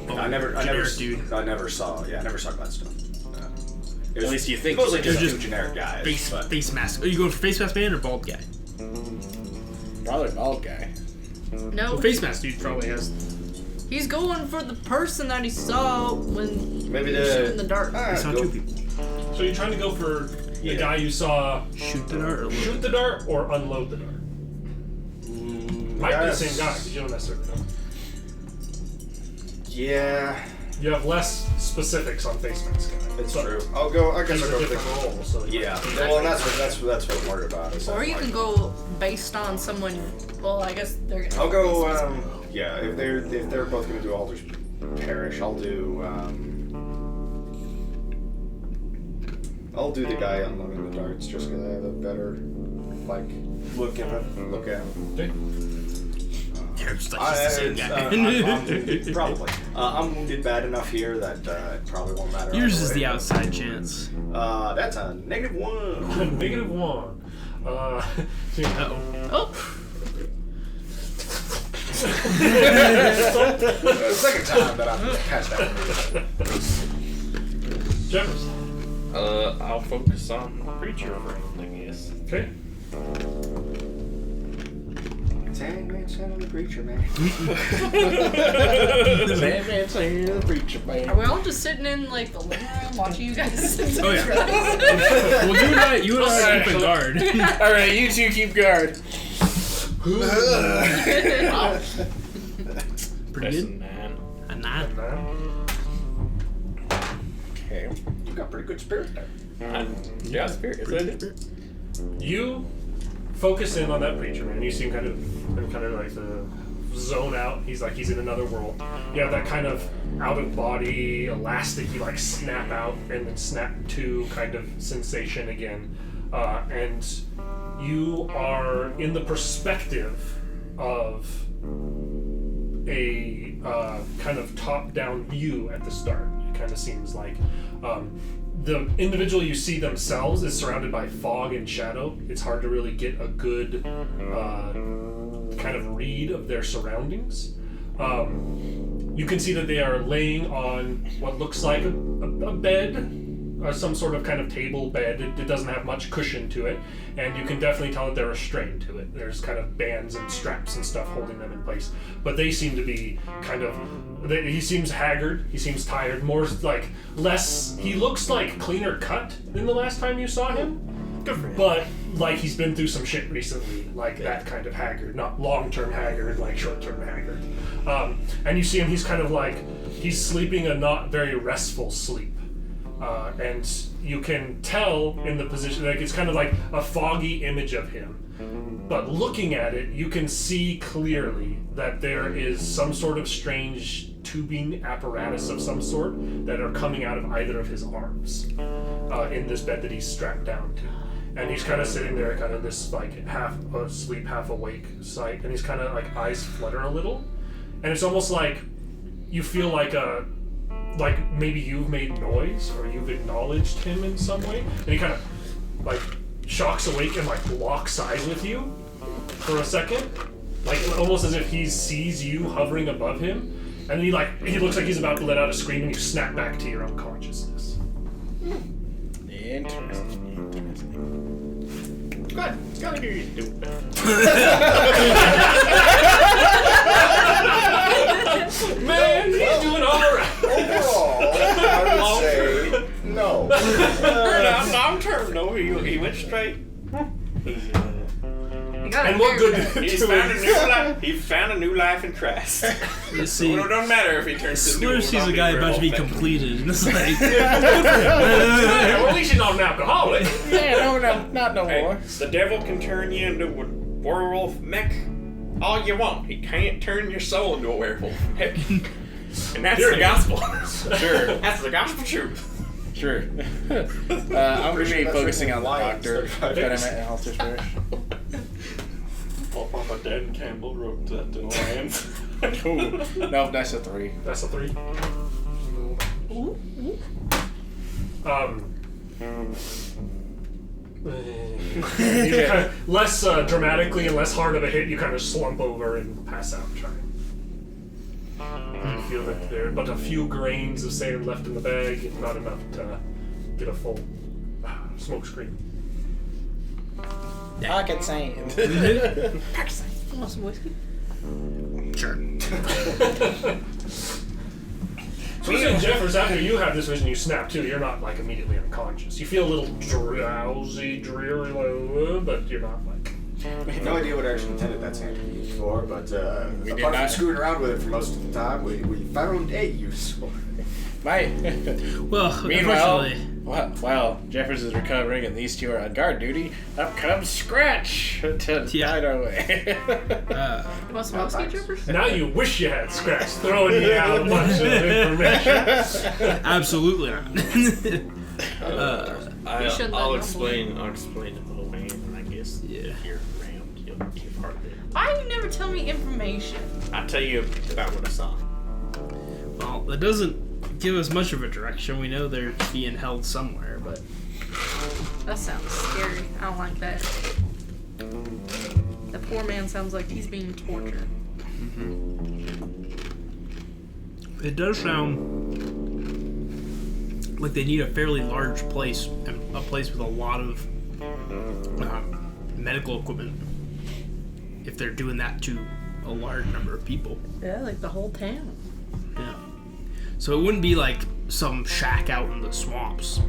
I never dude. saw Gladstone. At least you think mostly so. just Just two generic guys. Face mask. Are you going for face mask man or bald guy? Probably bald guy. No, Well, face mask dude probably has. he's going for the person that he saw when Maybe he was shooting the dart. I saw two people. So you're trying to go for the guy you saw Shoot the dart or shoot the dart or unload the dart? Might be the same guy, but you don't necessarily know. Yeah, You have less specifics on face mask guy. it's but true. I guess He's I'll a go with different role, so Yeah, well, that's what I'm worried about. Is Or that, you like, can go based on someone. Well, I guess they're gonna. I'll go. Yeah, if they're both gonna do Halter's Parish, I'll do the guy unloading the darts just because I have a better look at him. Okay. It's like he's the same guy. Probably. I'm wounded bad enough here that it probably won't matter. Yours either is way. the outside chance. That's a -1. -1. Uh-oh. Oh, The second time that I've passed out. Jefferson. I'll focus on preacher friend, I guess. Okay. Sandman, son of the preacher man. Sandman saying the preacher man. are we all just sitting in like the living room watching you guys? Oh, yeah. Well, you and I are keeping guard. All right, you two keep guard. Pretty good. Man. A 9. Okay. You got pretty good spirit there. Yeah, spirit. Is that it? You focus in on that preacher man. You see him kind of like zone out. He's in another world. You have that kind of out of body elastic. You like snap out and then snap to kind of sensation again, and you are in the perspective of a kind of top-down view at the start. It kind of seems like. The individual you see themselves is surrounded by fog and shadow. It's hard to really get a good kind of read of their surroundings. You can see that they are laying on what looks like a bed, some sort of kind of table bed. It doesn't have much cushion to it, and you can definitely tell that they're restrained to it. There's kind of bands and straps and stuff holding them in place. But they seem to be kind of... He seems haggard. He seems tired. More like less... He looks like cleaner cut than the last time you saw him. Good for him. But like he's been through some shit recently, like that kind of haggard, not long-term haggard, like short-term haggard. And you see him. He's kind of like he's sleeping a not very restful sleep, and you can tell in the position like it's kind of like a foggy image of him. But looking at it, you can see clearly that there is some sort of strange tubing apparatus of some sort that are coming out of either of his arms in this bed that he's strapped down to. And he's kind of sitting there, kind of this like half asleep, half awake sight, and he's kind of like eyes flutter a little, and it's almost like you feel like maybe you've made noise or you've acknowledged him in some way, and he kind of like shocks awake and like locks eyes with you for a second, like almost as if he sees you hovering above him, and then he looks like he's about to let out a scream, and you snap back to your unconsciousness. Interesting. Good. It's gotta hear you do it. Man, he's doing all right. Overall, I would say no. Long term, no. He went straight. And what good did it He's do found a him? new life. He found a new life in Christ. You see, Well, it don't matter if he turns to new. Swear sees a guy about to be completed, and it's like, Yeah, well, at least you're not an alcoholic. Yeah, not no Hey, more. the devil can turn you into a werewolf mech all you want. He can't turn your soul into a werewolf mech. And that's Here the it gospel. Sure. That's the gospel truth. Sure. I'm going to be focusing on the doctor 35 that I days. met in Halter's Parish. Papa Dan Campbell wrote that in Lions. Ooh. No, that's a 3. That's a 3. Less dramatically and less hard of a hit, you kind of slump over and pass out trying. You feel that there are but a few grains of sand left in the bag, not enough to get a full smoke screen. Pocket sand. Want some whiskey? sure. So listen, Jeffers, after you have this vision, you snap too. You're not like immediately unconscious. You feel a little drowsy, dreary, like, but you're not like. We have no idea what direction intended that sand to be used for, but We did apart from not- screwing around with it for most of the time, we found a use for it. Well, Meanwhile, unfortunately, while Jeffers is recovering and these two are on guard duty, up comes Scratch to guide our way. Want some whiskey, Jeffers? Now you wish you had Scratch throwing you out a bunch of information. absolutely not. You shouldn't I'll let explain to the whole man, and I guess Yeah. if you're around, you'll heard it. Why you never tell me information? I'll tell you about what I saw. Well, that doesn't give us much of a direction. We know they're being held somewhere, but That sounds scary. I don't like that. The poor man sounds like he's being tortured. it does sound like they need a fairly large place and a place with a lot of medical equipment. If they're doing that to a large number of people. Yeah, like the whole town. Yeah. So it wouldn't be like some shack out in the swamps.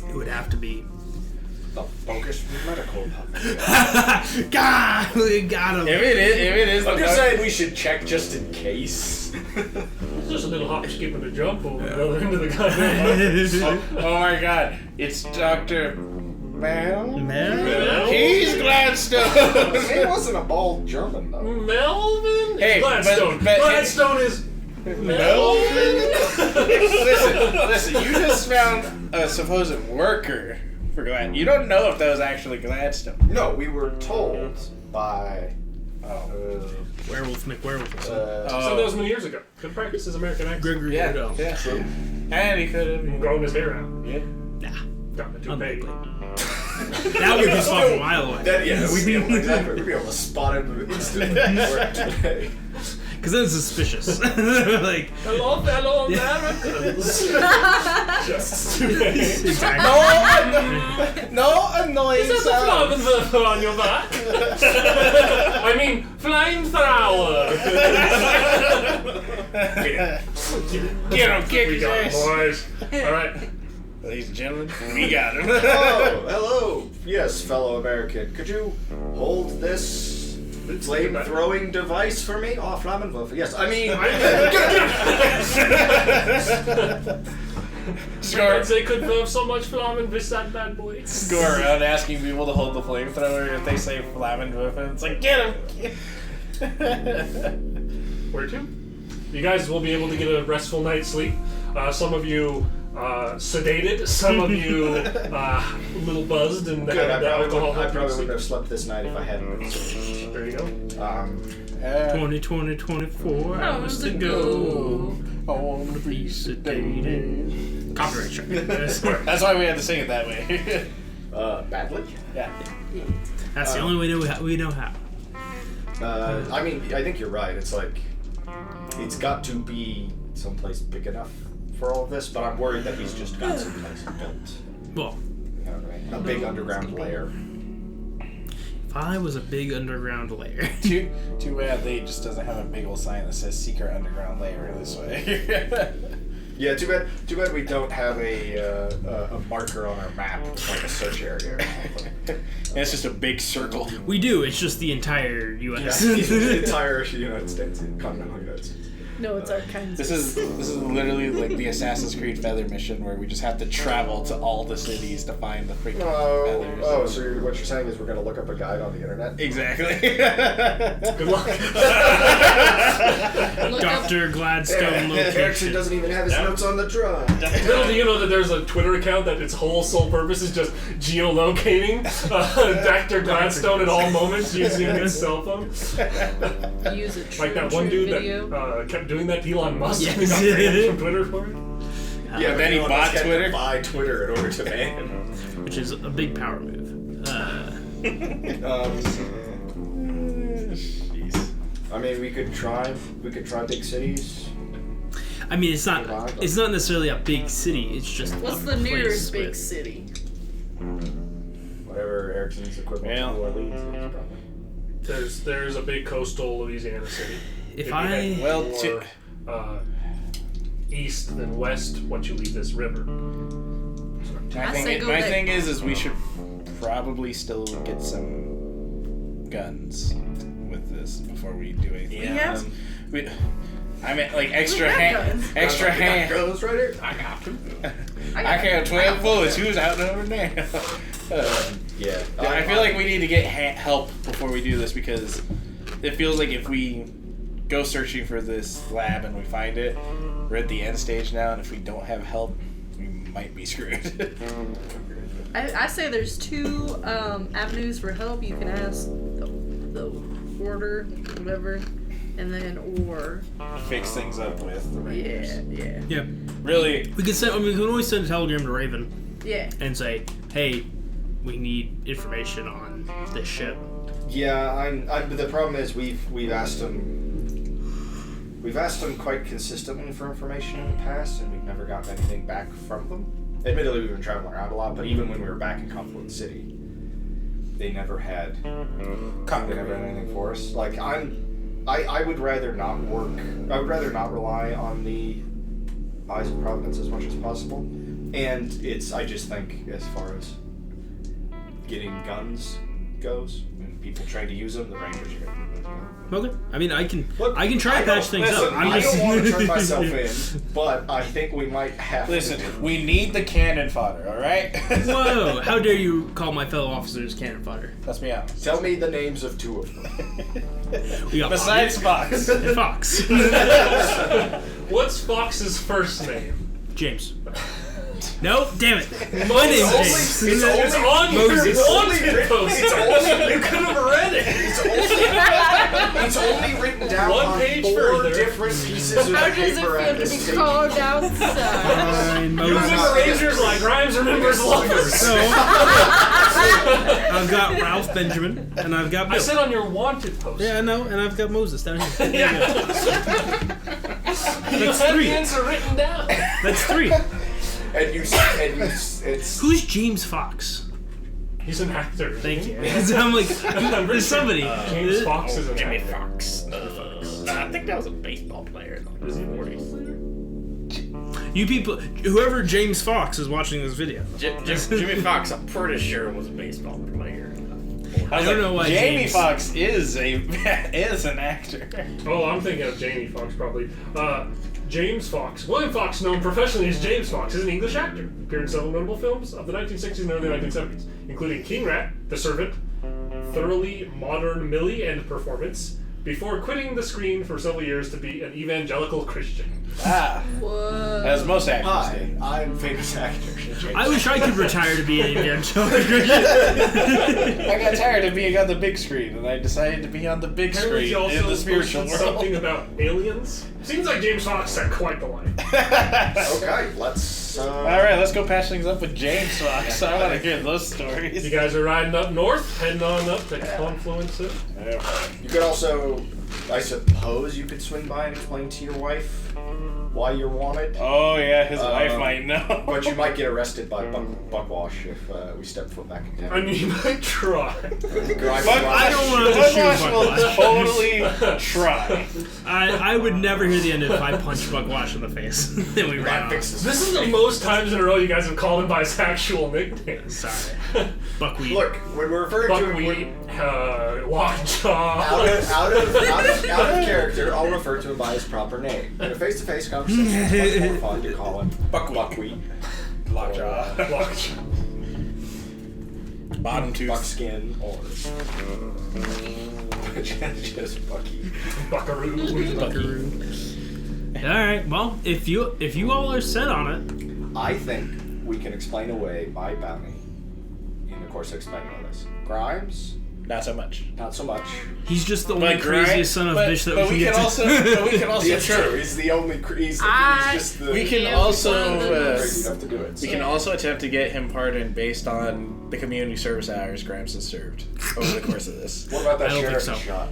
It would have to be. The focus medical hub. God, we got him. If it is, I'm the just book- saying we should check just in case. It's just a little hop, skip, and a jump over the other end of the goddamn. Oh my God! It's Dr. Mel. Man. He's Gladstone. He wasn't a bald German though. Melvin? Hey, Gladstone. but- Gladstone is. Melvin. listen. You just found a supposed worker for Glad. You don't know if that was actually Gladstone. No, we were told by. Werewolf McWerewolf. So that was many years ago. Could practice his American accent. Gregory Trudeau. Yeah. And he could have. Growing his hair out. Yeah. Nah. Got the toupee. That would be fucking a mile away. We'd be able to spot him instantly. Today. Because then it's suspicious. Like, Hello, fellow Americans. Just toupee. exactly. No annoying Is that the flammenwerfer on your back? I mean, flamethrower. Get him, kick We his got him, ass. boys. All right. Ladies and gentlemen, we got him. Oh, hello. Yes, fellow American. Could you hold this flame-throwing device for me? Oh, Flammenwerfer. Yes, I mean... Score. They could have so much flamen with that bad boy. Go around asking people to hold the flamethrower. If they say Flammenwerfer, it's like, get him. Where to? You guys will be able to get a restful night's sleep. Some of you sedated, some of you a little buzzed and Good, had the alcohol. I probably wouldn't have slept this night if I hadn't been so... There you go. 20, 24 hours to go. I want to be sedated. Copyright strike. That's why we had to sing it that way. Badly? Yeah. That's the only way we know how. I mean, I think you're right. It's like... It's got to be someplace big enough for all of this, but I'm worried that he's just got someplace built. Well, You know what I mean? A big underground lair. if I was a big underground lair. Too bad they just doesn't have a big old sign that says secret underground layer this way. Yeah, too bad we don't have a marker on our map, like a search area. And it's just a big circle. We do, it's just the entire U.S. the entire United States, continental United States. No, it's Arkansas. This is literally like the Assassin's Creed Feather mission where we just have to travel to all the cities to find the freaking feathers. So what you're saying is we're going to look up a guide on the internet? Exactly. Good luck. Dr. Gladstone Erickson location. doesn't even have his notes on the drive. Little do you know that there's a Twitter account that its whole sole purpose is just geolocating Dr. Gladstone at all moments using his cell phone. Use a true, Like that one true dude video. that kept doing that to Elon Musk and Yes. got banned from Twitter for it. Yeah, then he Elon bought Musk had to Twitter. buy Twitter in order to ban. Which is a big power move. Jeez. I mean, we could try big cities. I mean, it's not necessarily a big city. It's just What's a the nearest place big with- city? Whatever Erickson's equivalent Well. to New Orleans is, probably. There's a big coastal Louisiana city. If you I head Well, more, east than west once you leave this river. My I say go my big. thing is we should probably still get some guns with this before we do anything. Yeah. I meant like extra We got hand, guns. extra hand. Goes right here. I got two. I can have 12 bullets. Who's out over there? Yeah. I feel like we need to get help before we do this because it feels like if we go searching for this lab and we find it, we're at the end stage now, and if we don't have help, we might be screwed. I say there's two avenues for help. You can ask the order, whatever, and then or Fix things up with the Rangers. yeah. Yeah. Really, We can always send a telegram to Raven Yeah. and say, hey, we need information on this ship. Yeah, I'm. The problem is we've asked him. We've asked them quite consistently for information in the past, and we've never gotten anything back from them. Admittedly, we've been traveling around a lot, but even when we were back in Confluence City, they never had anything for us. Like I would rather not work. I would rather not rely on the Eyes of Providence as much as possible. And I just think as far as getting guns goes, when people try to use them, the Rangers are going to Okay. I mean, I can Look, try to patch things listen, up. I don't want to turn myself in, but I think we might have listen, to. we need the cannon fodder, alright? Whoa! How dare you call my fellow officers cannon fodder? That's me out. Tell me the names of two of them. We got Besides Fox. and Fox. What's Fox's first name? James. No, damn it. My name's James. It's on your Moses. wanted poster. You could have read it. It's only written down One on page 4 further. different pieces of How does it paper feel at to this be table. called outside? Fine, You Moses. remember Rangers like Grimes remembers lovers. So, I've got Ralph Benjamin, and I've got I Bill. said on your wanted poster. Yeah, I know, and I've got Moses down here. There you Yeah. go. You That's had 3. the answer written down. That's 3. And it's Who's James Fox? He's an actor. Thank you. I'm like, there's somebody. James Fox is an Jimmy actor. Fox. I think that was a baseball player in the 40s. You people, whoever James Fox is watching this video. Jimmy Fox, I'm pretty sure was a baseball player. I don't know why Jamie James. Fox is an actor. Oh, I'm thinking of Jamie Fox probably. James Fox. William Fox, known professionally as James Fox, is an English actor. Appeared in several notable films of the 1960s and early 1970s, including King Rat, The Servant, Thoroughly Modern Millie, and Performance, before quitting the screen for several years to be an evangelical Christian. Whoa. As most actors Hi, do. I'm famous actor. I wish I could retire to be an evangelical. I got tired of being on the big screen, and I decided to be on the big Apparently, he screen also in the spiritual posted world. something about aliens. Seems like James Fox had quite the line. Okay, let's. All right, let's go patch things up with James Fox. I want to hear those You stories. guys are riding up north, heading on up to Confluence City. You could also, I suppose, you could swing by and explain to your wife why you're wanted. Oh yeah, his wife might know. But you might get arrested by Buckwash if we step foot back in I town. mean, you might try. I don't want to Buckwash shoot will Buckwash. totally try. I would never hear the end of it if I punched Buckwash in the face. Then we ran off. Fixes. This is the most times in a row you guys have called him by his actual nickname. Sorry. Buckwheat. Look, when we're referring to Buckwheat, Lockjaw. out of character, I'll refer to him by his proper name. In a face-to-face conversation, it's much more fun to call him Buckwheat, Lockjaw. Lockjaw. Bottom tooth. Buckskin, or just Bucky. Buckaroo. Buckaroo. All right. Well, if you all are set on it, I think we can explain away my bounty in the course of explaining all this. Grimes, Not so much. not so much. he's just the only But craziest Grimes- son of a but- bitch that but we can get also, to. but we can also It's true. He's the only. He's just the. We can Yeah, also one of the crazy enough to do it. we can also attempt to get him pardoned based on the community service hours Grimes has served over the course of this. What about that I don't sheriff think so. shot?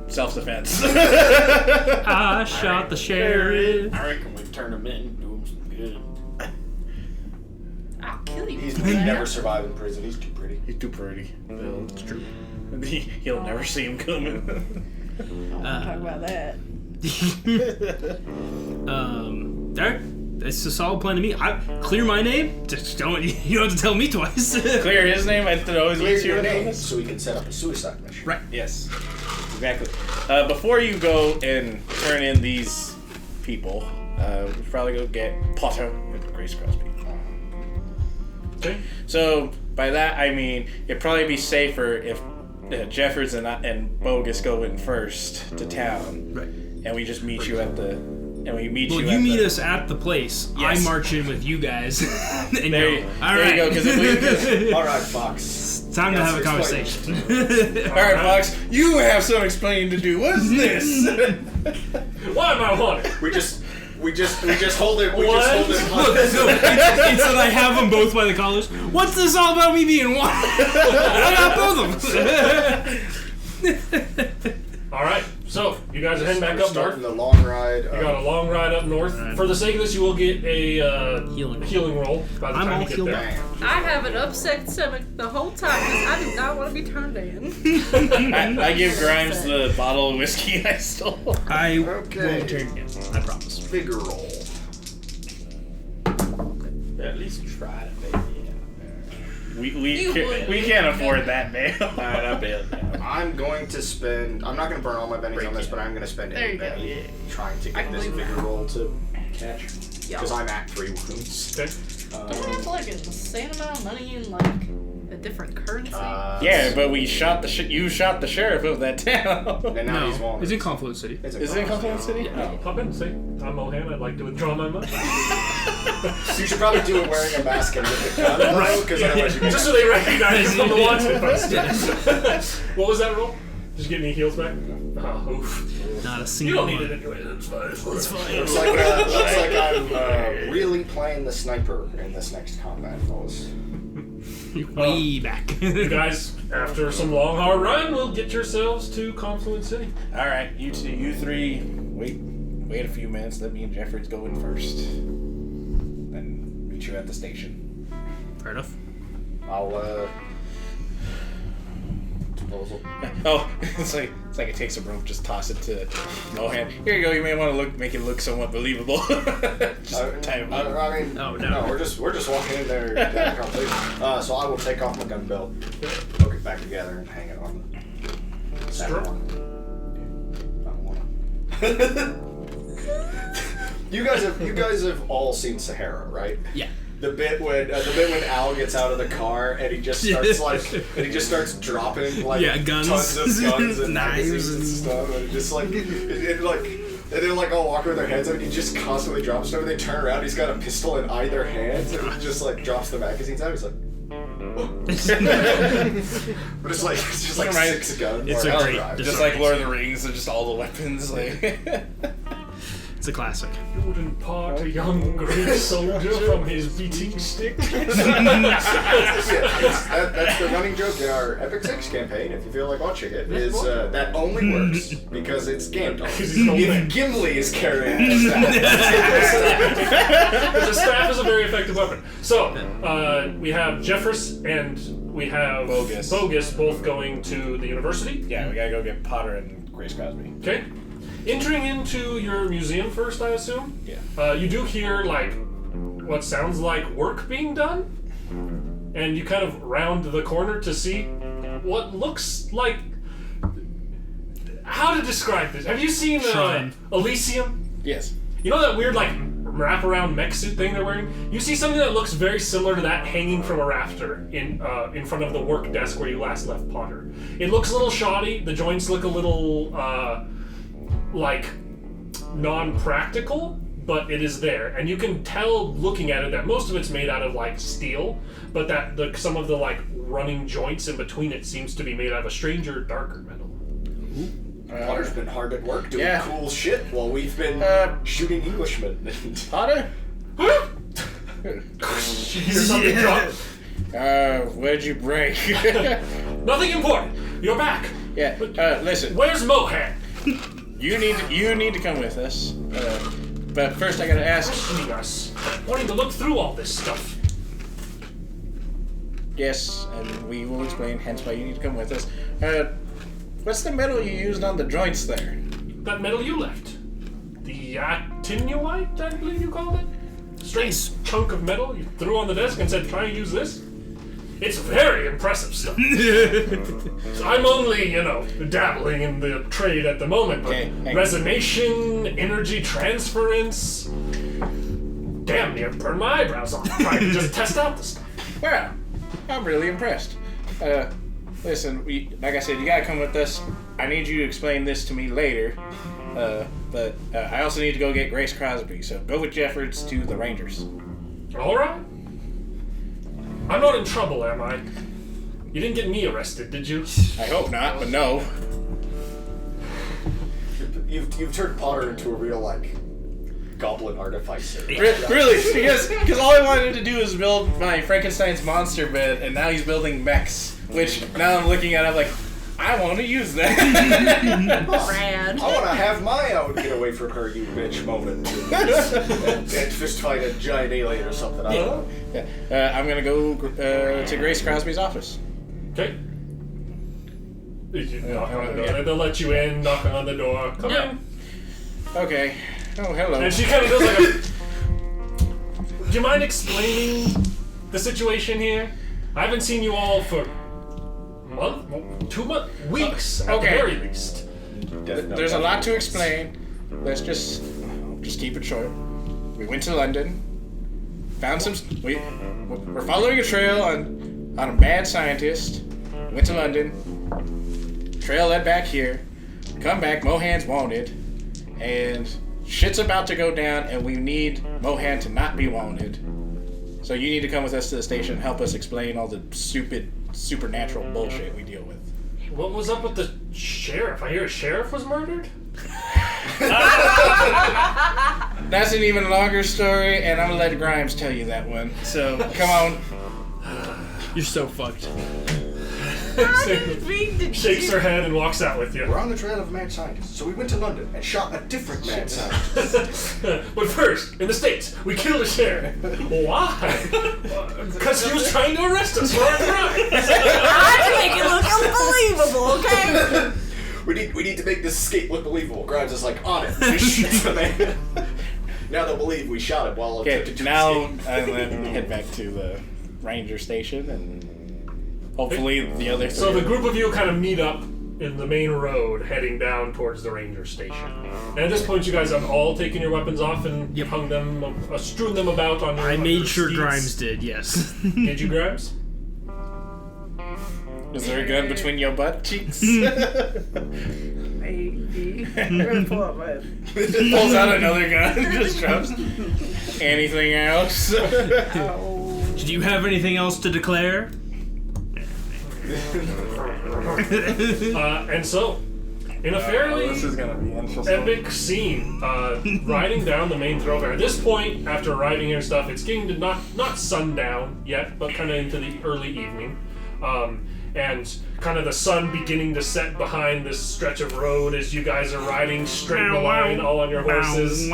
Self-defense. I shot the sheriff. I reckon we turn him in, do him some good. I'll kill you. He'd never survive in prison. He's too pretty. He's too pretty. Well, it's true. He'll never see him coming. Talk about that. Derek, It's a solid plan to me. I clear my name. Just don't. You don't have to tell me twice. Clear his name. I thought always Clear use your your name name. so we can set up a suicide mission. Right. Yes, exactly. Before you go and turn in these people, we'll probably go get Potter and Grace Crosby. Okay. So by that I mean it'd probably be safer if Jeffers and Bogus go in first to town, Right. and we just meet you at the. And we meet Well, you. you at meet the, us at the place. Yes. I march in with you guys. And There, go, you, all there right. you go. Because if we, All right, Fox. Time to Yes, have a explain. conversation. all right, Fox, you have some explaining to do. What's this? Why am I wanted? We just hold it. We What? just hold it. Look, so it's that I have them both by the collars. What's this all about me being one? I got both of them. All right. So you guys are heading back up north. Starting the long ride. You got a long ride up north. For the sake of this, you will get a Healing roll by the I'm time all you get healed there. up. I have an upset stomach the whole time because I do not want to be turned in. I give Grimes the bottle of whiskey I stole. I Okay. won't turn again. I promise. Bigger roll. At least try to baby. We You would. we can't afford that, man. Alright, I'll bail it down. I'm going to spend. I'm not going to burn all my bennies on this, but I'm going to spend There any you go. benny trying to I get can this believe bigger that. roll to catch. Yeah. Because I'm at 3 wounds. Okay. Don't we have like an insane amount of money in like a different currency? Yeah, but we shot the you shot the sheriff of that town. And now he's No, wanted. it's in Confluence City. It's a Is it in Confluence City? Yeah. Pop in. Say, I'm Mohan. I'd like to withdraw my money. So you should probably do it wearing a mask and with the gun, right? Because otherwise you Just so they recognize you from the wanted post. What was that roll? Just get any heals back? Oh, oof. Not a You single don't need one. it anyway. That's fine. It's fine. Looks like I'm really playing the sniper in this next combat, fellas. Way back. You guys, after some long hard run, will get yourselves to Confluence City. All right, you two, you three, wait a few minutes. Let me and Jeffrey go in first. Then meet you at the station. Fair enough. I'll proposal. Oh, it's like it takes a rope, just toss it to Mohan. Here you go. You may want to make it look somewhat believable. Just tie him up. I mean, Oh, no. no, we're just walking in there. So I will take off my gun belt, hook it back together, and hang it on the center Sure. one. I don't want You guys have all seen Sahara, right? Yeah. The bit when Al gets out of the car and he just starts dropping like Yeah, guns. tons of guns and Knives magazines and and- stuff, and it just like and then like all walk with their hands up, and he just constantly drops stuff. And they turn around, he's got a pistol in either hand, and he just like drops the magazines out. He's like, but it's just like Right. 6 guns. It's or a I'll great drive. Just like Lord of the Rings, and just all the weapons. Like, It's a classic. You wouldn't part a young Greek soldier from his beating stick. That's the running joke in our Epic 6 campaign, if you feel like watching it, is that only works because it's Gandalf. he's an old man. If Gimli is carrying a staff, The staff is a very effective weapon. So, we have Jeffers and we have Bogus. both going to the university. yeah, we gotta go get Potter and Grace Crosby. Okay. Entering into your museum first, I assume. Yeah. You do hear like what sounds like work being done, and you kind of round the corner to see what looks like. How to describe this? Have you seen Shrine. Elysium? Yes. You know that weird like wraparound mech suit thing they're wearing? You see something that looks very similar to that hanging from a rafter in front of the work desk where you last left Potter. It looks a little shoddy. The joints look a little like non-practical, but it is there, and you can tell looking at it that most of it's made out of like steel, but that some of the like running joints in between it seems to be made out of a stranger, darker metal. Potter's been hard at work doing Yeah. cool shit while we've been shooting Englishmen. Potter? You hear something drop. Where'd you break? Nothing important. You're back. Yeah. Listen. Where's Mohan? You need to come with us. But first, I gotta ask. Questioning us, wanting to look through all this stuff. Yes, and we will explain. Hence, why you need to come with us. What's the metal you used on the joints there? That metal you left. The actinuite, I believe you called it? strange chunk of metal you threw on the desk and said, try and use this. It's very impressive stuff. So I'm only, dabbling in the trade at the moment, but resonation, energy transference, damn near burned my eyebrows off trying to just test out the stuff. Well, I'm really impressed. Listen, like I said, you gotta come with us. I need you to explain this to me later. But I also need to go get Grace Crosby, so go with Jeffords to the Rangers. All right. I'm not in trouble, am I? You didn't get me arrested, did you? I hope not, but no. You've turned Potter into a real, goblin artificer. Really? Because all I wanted to do is build my Frankenstein's monster bed, and now he's building mechs. Which, now I'm looking at it, I'm like, I want to use that. Rad. I want to have my own get away from her, you bitch moment. and fist fight a giant alien or something. I don't know. Yeah. I'm going to go to Grace Crosby's office. Okay. You knock on the door. They'll let you in, knocking on the door. Come in. Okay. Oh, hello. And she kind of does like a... Do you mind explaining the situation here? I haven't seen you all for... month? 2 months? Weeks, at the very least. There's a lot to explain. Let's just keep it short. We went to London, found some... We're following a trail on a mad scientist. Went to London. Trail led back here. Come back, Mohan's wanted. And shit's about to go down, and we need Mohan to not be wanted. So you need to come with us to the station and help us explain all the stupid supernatural bullshit we deal with. What was up with the sheriff? I hear a sheriff was murdered? That's an even longer story, and I'm gonna let Grimes tell you that one. So, come on. You're so fucked. Shakes her head and walks out with you. We're on the trail of a mad scientist, so we went to London and shot a different mad scientist. But first, in the States, we killed a sheriff. Why? Because he was trying to arrest us for our crimes. I make it look unbelievable, okay? We need to make this escape look believable. Grimes is like, on it. Just shoots the man. Now they'll believe we shot him while attempting to escape. I'm gonna head back to the ranger station and hopefully the other three. So the group of you kind of meet up in the main road heading down towards the ranger station. And at this point you guys have all taken your weapons off and hung them, strewn them about on your I made sure steeds. Grimes did, yes. Did you, Grimes? Is there a gun between your butt cheeks? Maybe. I'm gonna pull out my... Pulls out another gun and just drops. Anything else? Did you have anything else to declare? And so, in a fairly this is gonna be interesting. epic scene, riding down the main thoroughfare. At this point, after riding here and stuff, it's getting to not sundown yet, but kind of into the early evening. And kind of the sun beginning to set behind this stretch of road as you guys are riding straight in a line, all on your horses.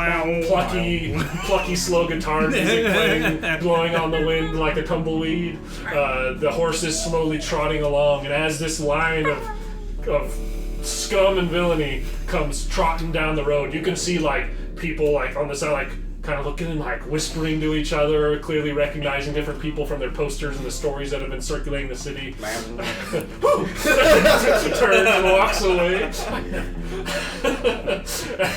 Plucky slow guitar music playing, blowing on the wind like a tumbleweed. The horses slowly trotting along, and as this line of scum and villainy comes trotting down the road, you can see people on the side kind of looking and whispering to each other, clearly recognizing different people from their posters and the stories that have been circulating the city. Turns and walks away.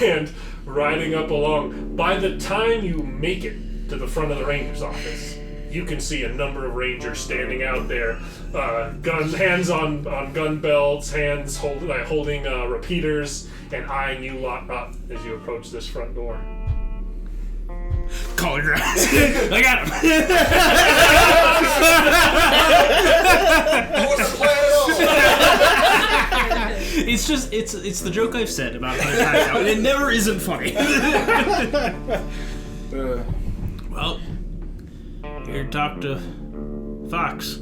And riding up along. By the time you make it to the front of the ranger's office, you can see a number of rangers standing out there, hands on gun belts, hands holding repeaters, and eyeing you lot up as you approach this front door. Call your ass. I got him. That wasn't planned at all. It's just it's the joke I've said about how times out, and it never isn't funny. Well, here to talk to Fox.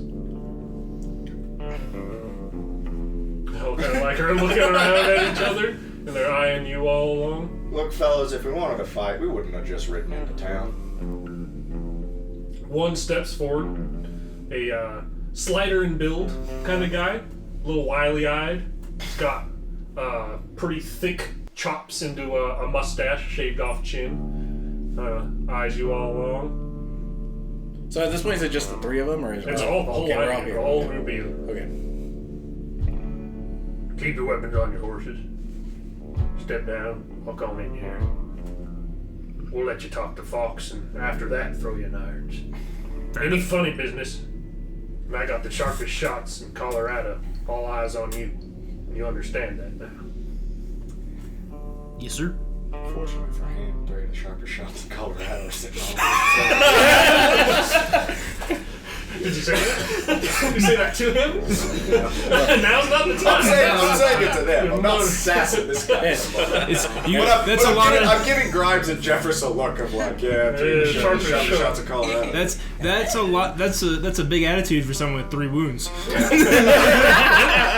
All kind of are looking around at each other, and they're eyeing you all along. Look, fellas, if we wanted to fight, we wouldn't have just ridden into town. One steps forward, a slider in build kind of guy, a little wily-eyed. He's got pretty thick chops into a mustache, shaved off chin. eyes you all along. So at this point, is it just the three of them, or is It's it all the whole okay, we're all line, here. the whole group of you. Okay. Keep your weapons on your horses. Step down, walk on in here. We'll let you talk to Fox, and after that, throw you in irons. Ain't a funny business. And I got the sharpest shots in Colorado. All eyes on you. You understand that now. Yes, sir. Fortunately for him, three of the sharpest shots in Colorado are sitting on Did you say that? Did you say that to him? Now's not the time. I'm saying it to them. I'm not sassing this guy. I'm giving Grimes and Jeffress a look of like, three sharpest shots in Colorado. That's a lot. That's a big attitude for someone with 3 wounds.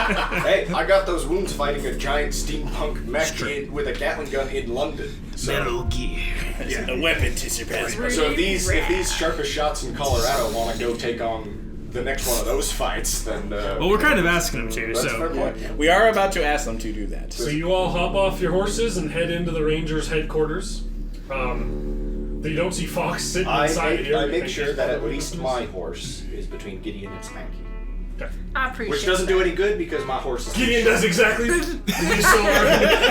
Hey, I got those wounds fighting a giant steampunk mech with a Gatling gun in London. So, Metal Gear. Yeah. A weapon to surpass. so if these sharpest shots in Colorado want to go take on the next one of those fights, then Well, we're kind of asking them to, that's a fair so point. We are about to ask them to do that. So you all hop off your horses and head into the Rangers' headquarters. You don't see Fox sitting inside here. I make sure that at least my horse is between Gideon and Spanky. I appreciate Which doesn't do any good because my horse is Gideon does exactly the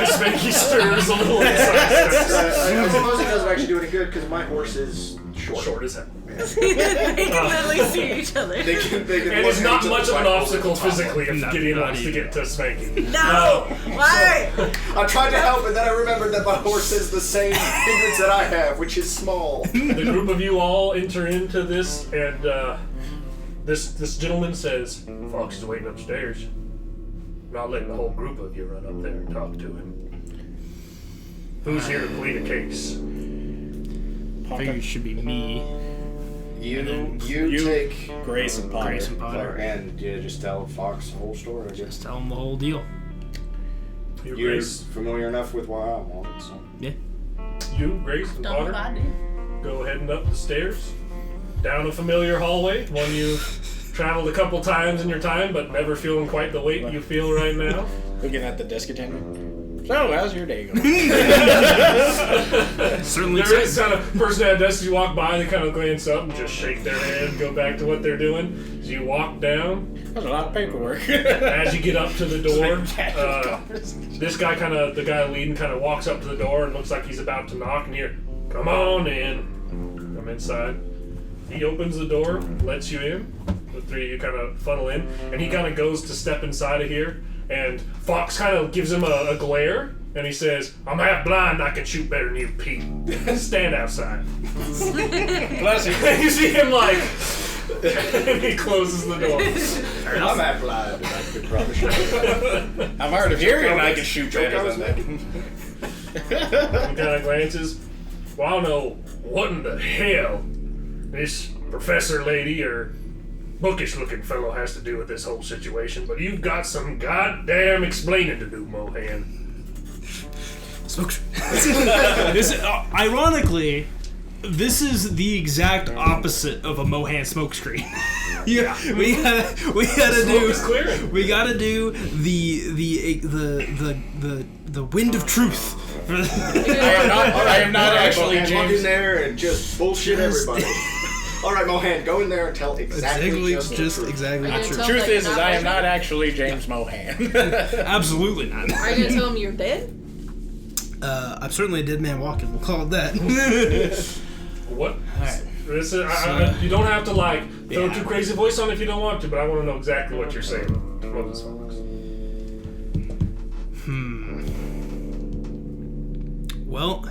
Spanky stirs a little inside. I suppose it doesn't actually do any good because my horse is short. Short as hell. They can literally see each other. They can And look it's at not each much of other's an rifles obstacle and pop physically if Not Gideon wants to even. get to Spanky. No! Why? one. I tried to help, and then I remembered that my horse has the same hindrance that I have, which is small. The group of you all enter into this, and this gentleman says, Fox is waiting upstairs. Not letting the whole group of you run up there and talk to him. Who's here to plead a case? I figured it should be me. You take Grace and Potter. Grace and Potter. and just tell Fox the whole story. I guess Just tell them the whole deal. You, you're Grace, familiar enough with why I'm on it. So. Yeah. you, Grace, and Don't know Potter what I do. go heading up the stairs, down a familiar hallway, one you've traveled a couple times in your time, but never feeling quite the weight you feel right now. Looking at the desk attendant. So, how's your day going? Certainly. There is kind of person at a desk, you walk by, they kind of glance up and just shake their head, go back to what they're doing. As you walk down, That's a lot of paperwork. as you get up to the door, this guy the guy leading kind of walks up to the door and looks like he's about to knock, and you're, come on in. Come inside. He opens the door, lets you in. The three of you kind of funnel in, and he kind of goes to step inside of here, and Fox kind of gives him a glare, and he says, I'm half blind, I can shoot better than you, Pete. Stand outside. Bless you. And you see him like, and he closes the door. I'm at blind, and I could probably shoot you. I'm hard of hearing and I can shoot better than that. He kind of glances. Well, I don't know what in the hell this professor lady or bookish-looking fellow has to do with this whole situation, but you've got some goddamn explaining to do, Mohan. Ironically, this is the exact opposite of a Mohan smokescreen. Yeah, we gotta Smoke is clearing. we gotta do the wind of truth. I am not actually Mohan, walk in James. there and just bullshit everybody. All right, Mohan, go in there and tell exactly just the truth. exactly Are you the gonna truth. tell Truth him that is you're I am not not actually James Mohan. Absolutely not. Are you gonna tell him you're dead? I'm certainly a dead man walking. We'll call it that. What? Alright. This is, you don't have to throw too crazy voice on it if you don't want to, but I want to know exactly what you're saying. Moses Fox. Well,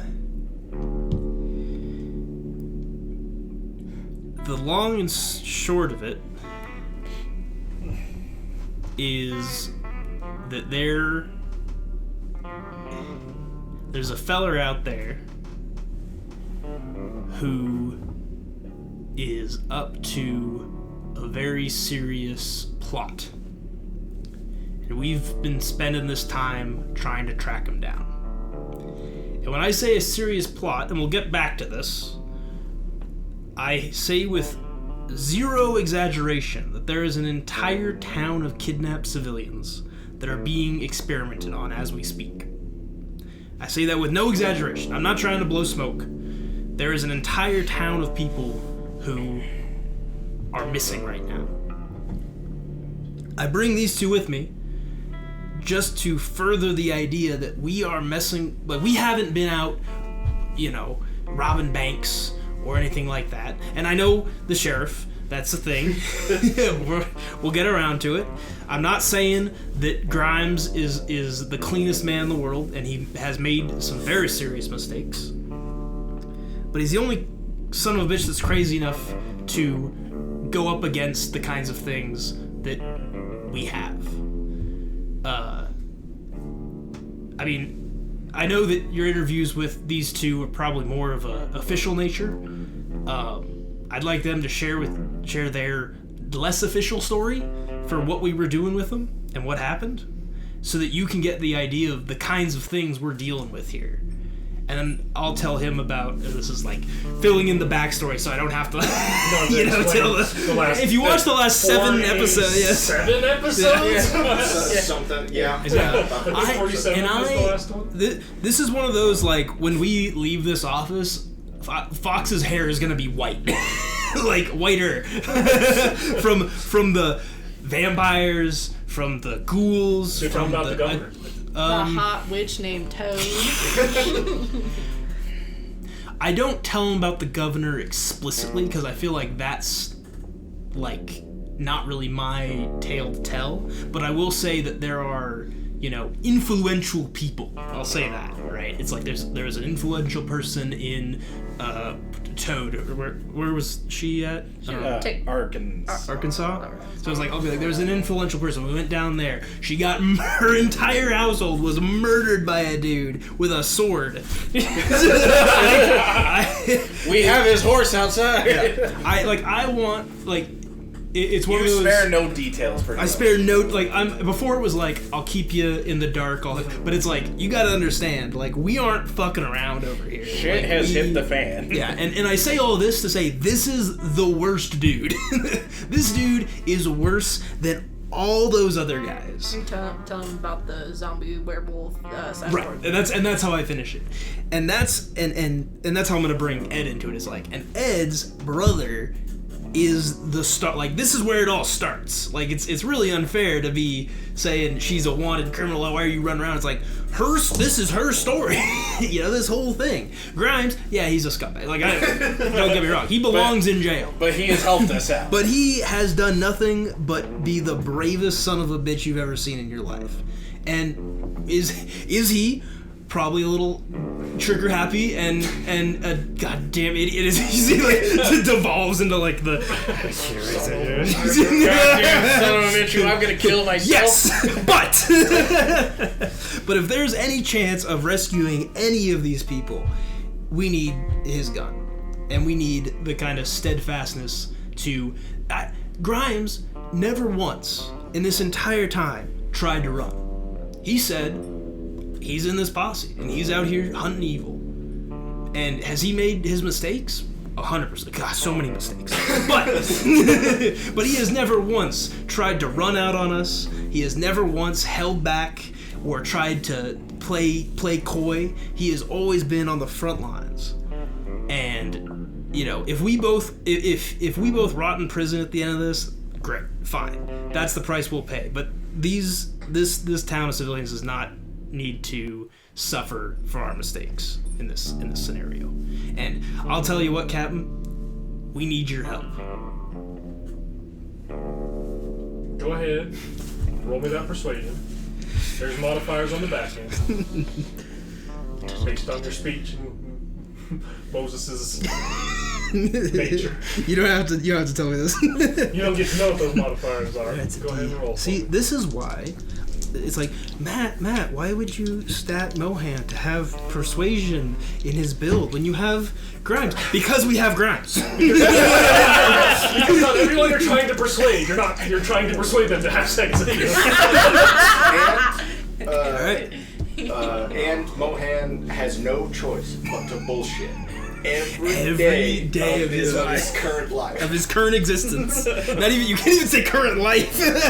the long and short of it is that there's a feller out there who is up to a very serious plot. And we've been spending this time trying to track him down. And when I say a serious plot, and we'll get back to this, I say with zero exaggeration that there is an entire town of kidnapped civilians that are being experimented on as we speak. I say that with no exaggeration. I'm not trying to blow smoke. there is an entire town of people who are missing right now. I bring these two with me just to further the idea that we are messing, like we haven't been out, robbing banks or anything like that. And I know the sheriff, that's the thing. We'll get around to it. I'm not saying that Grimes is the cleanest man in the world, and he has made some very serious mistakes. But he's the only son of a bitch that's crazy enough to go up against the kinds of things that we have. I know that your interviews with these two are probably more of a official nature. I'd like them to share their less official story for what we were doing with them and what happened, so that you can get the idea of the kinds of things we're dealing with here. And then I'll tell him about, this is like filling in the backstory so I don't have to, tell the last, if you watch the last 7 episodes, yes. 7 episodes? Something, yeah. I think 47 was the last one. This is one of those, like, when we leave this office, Fox's hair is gonna be white. Like, whiter. from the vampires, from the ghouls, You're talking about the governor. The hot witch named Toad. I don't tell him about the governor explicitly because I feel like that's like not really my tale to tell, but I will say that there are, influential people. I'll say that, right? It's like there's an influential person in Toad. Where was she at? Arkansas. So I was like, okay, there's an influential person. We went down there. She got her entire household was murdered by a dude with a sword. We have his horse outside. Yeah. I want it's one of those. You spare no details. Pretty I much. spare no before it was like I'll keep you in the dark, but it's like you gotta understand, like we aren't fucking around over here. Shit has hit the fan. Yeah, and I say all this to say this is the worst dude. This dude is worse than all those other guys. Tell him about the zombie werewolf cyborg. Right, and that's how I finish it, and that's how I'm gonna bring Ed into it. Is like, and Ed's brother is the start. Like, this is where it all starts. Like, it's really unfair to be saying she's a wanted criminal. Why are you running around? It's like this is her story. This whole thing. Grimes, yeah, he's a scumbag. Like, don't get me wrong, he belongs in jail. But he has helped us out. But he has done nothing but be the bravest son of a bitch you've ever seen in your life. And is he probably a little trigger happy and a goddamn idiot as it devolves into like the Goddamn son of a bitch, I'm gonna kill myself. Yes, but if there's any chance of rescuing any of these people, we need his gun, and we need the kind of steadfastness to. Grimes never once in this entire time tried to run. He said he's in this posse, and he's out here hunting evil. And has he made his mistakes? 100%. God, so many mistakes. But he has never once tried to run out on us. He has never once held back or tried to play coy. He has always been on the front lines. And if we both rot in prison at the end of this, great, fine. That's the price we'll pay. But this town of civilians does not need to suffer for our mistakes in this scenario. And I'll tell you what, Captain, we need your help. Go ahead, roll me that persuasion. There's modifiers on the back end based on your speech and Moses's nature. You don't have to tell me this. You don't get to know what those modifiers are. Go ahead and roll. See, this is why. It's like, Matt, why would you stat Mohan to have persuasion in his build when you have Grimes? Because we have Grimes. Because not everyone you're trying to persuade. You're trying to persuade them to have sex with you. Alright. And Mohan has no choice but to bullshit every day of his current life. Of his current existence. Not even, you can't even say current life. His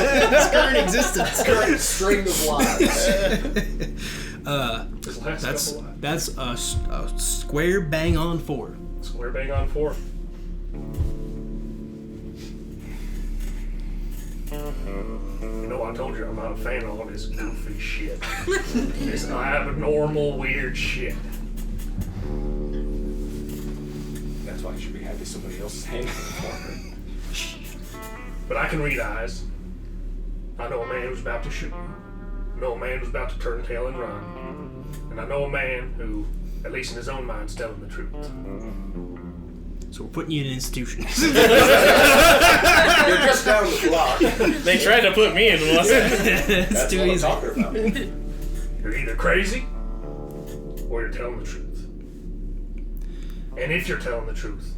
current existence. Current string of lives. His last couple lives. That's a square bang on 4. Square bang on 4. You know, I told you I'm not a fan of all this goofy shit. This abnormal, weird shit. That's why you should be happy somebody else is hanging for her. But I can read eyes. I know a man who's about to shoot you. I know a man who's about to turn tail and run. And I know a man who, at least in his own mind, is telling the truth. So we're putting you in an institution. You're just down the block. They tried to put me in one. It's That's too what easy. I'm talking about. You're either crazy or you're telling the truth. And if you're telling the truth,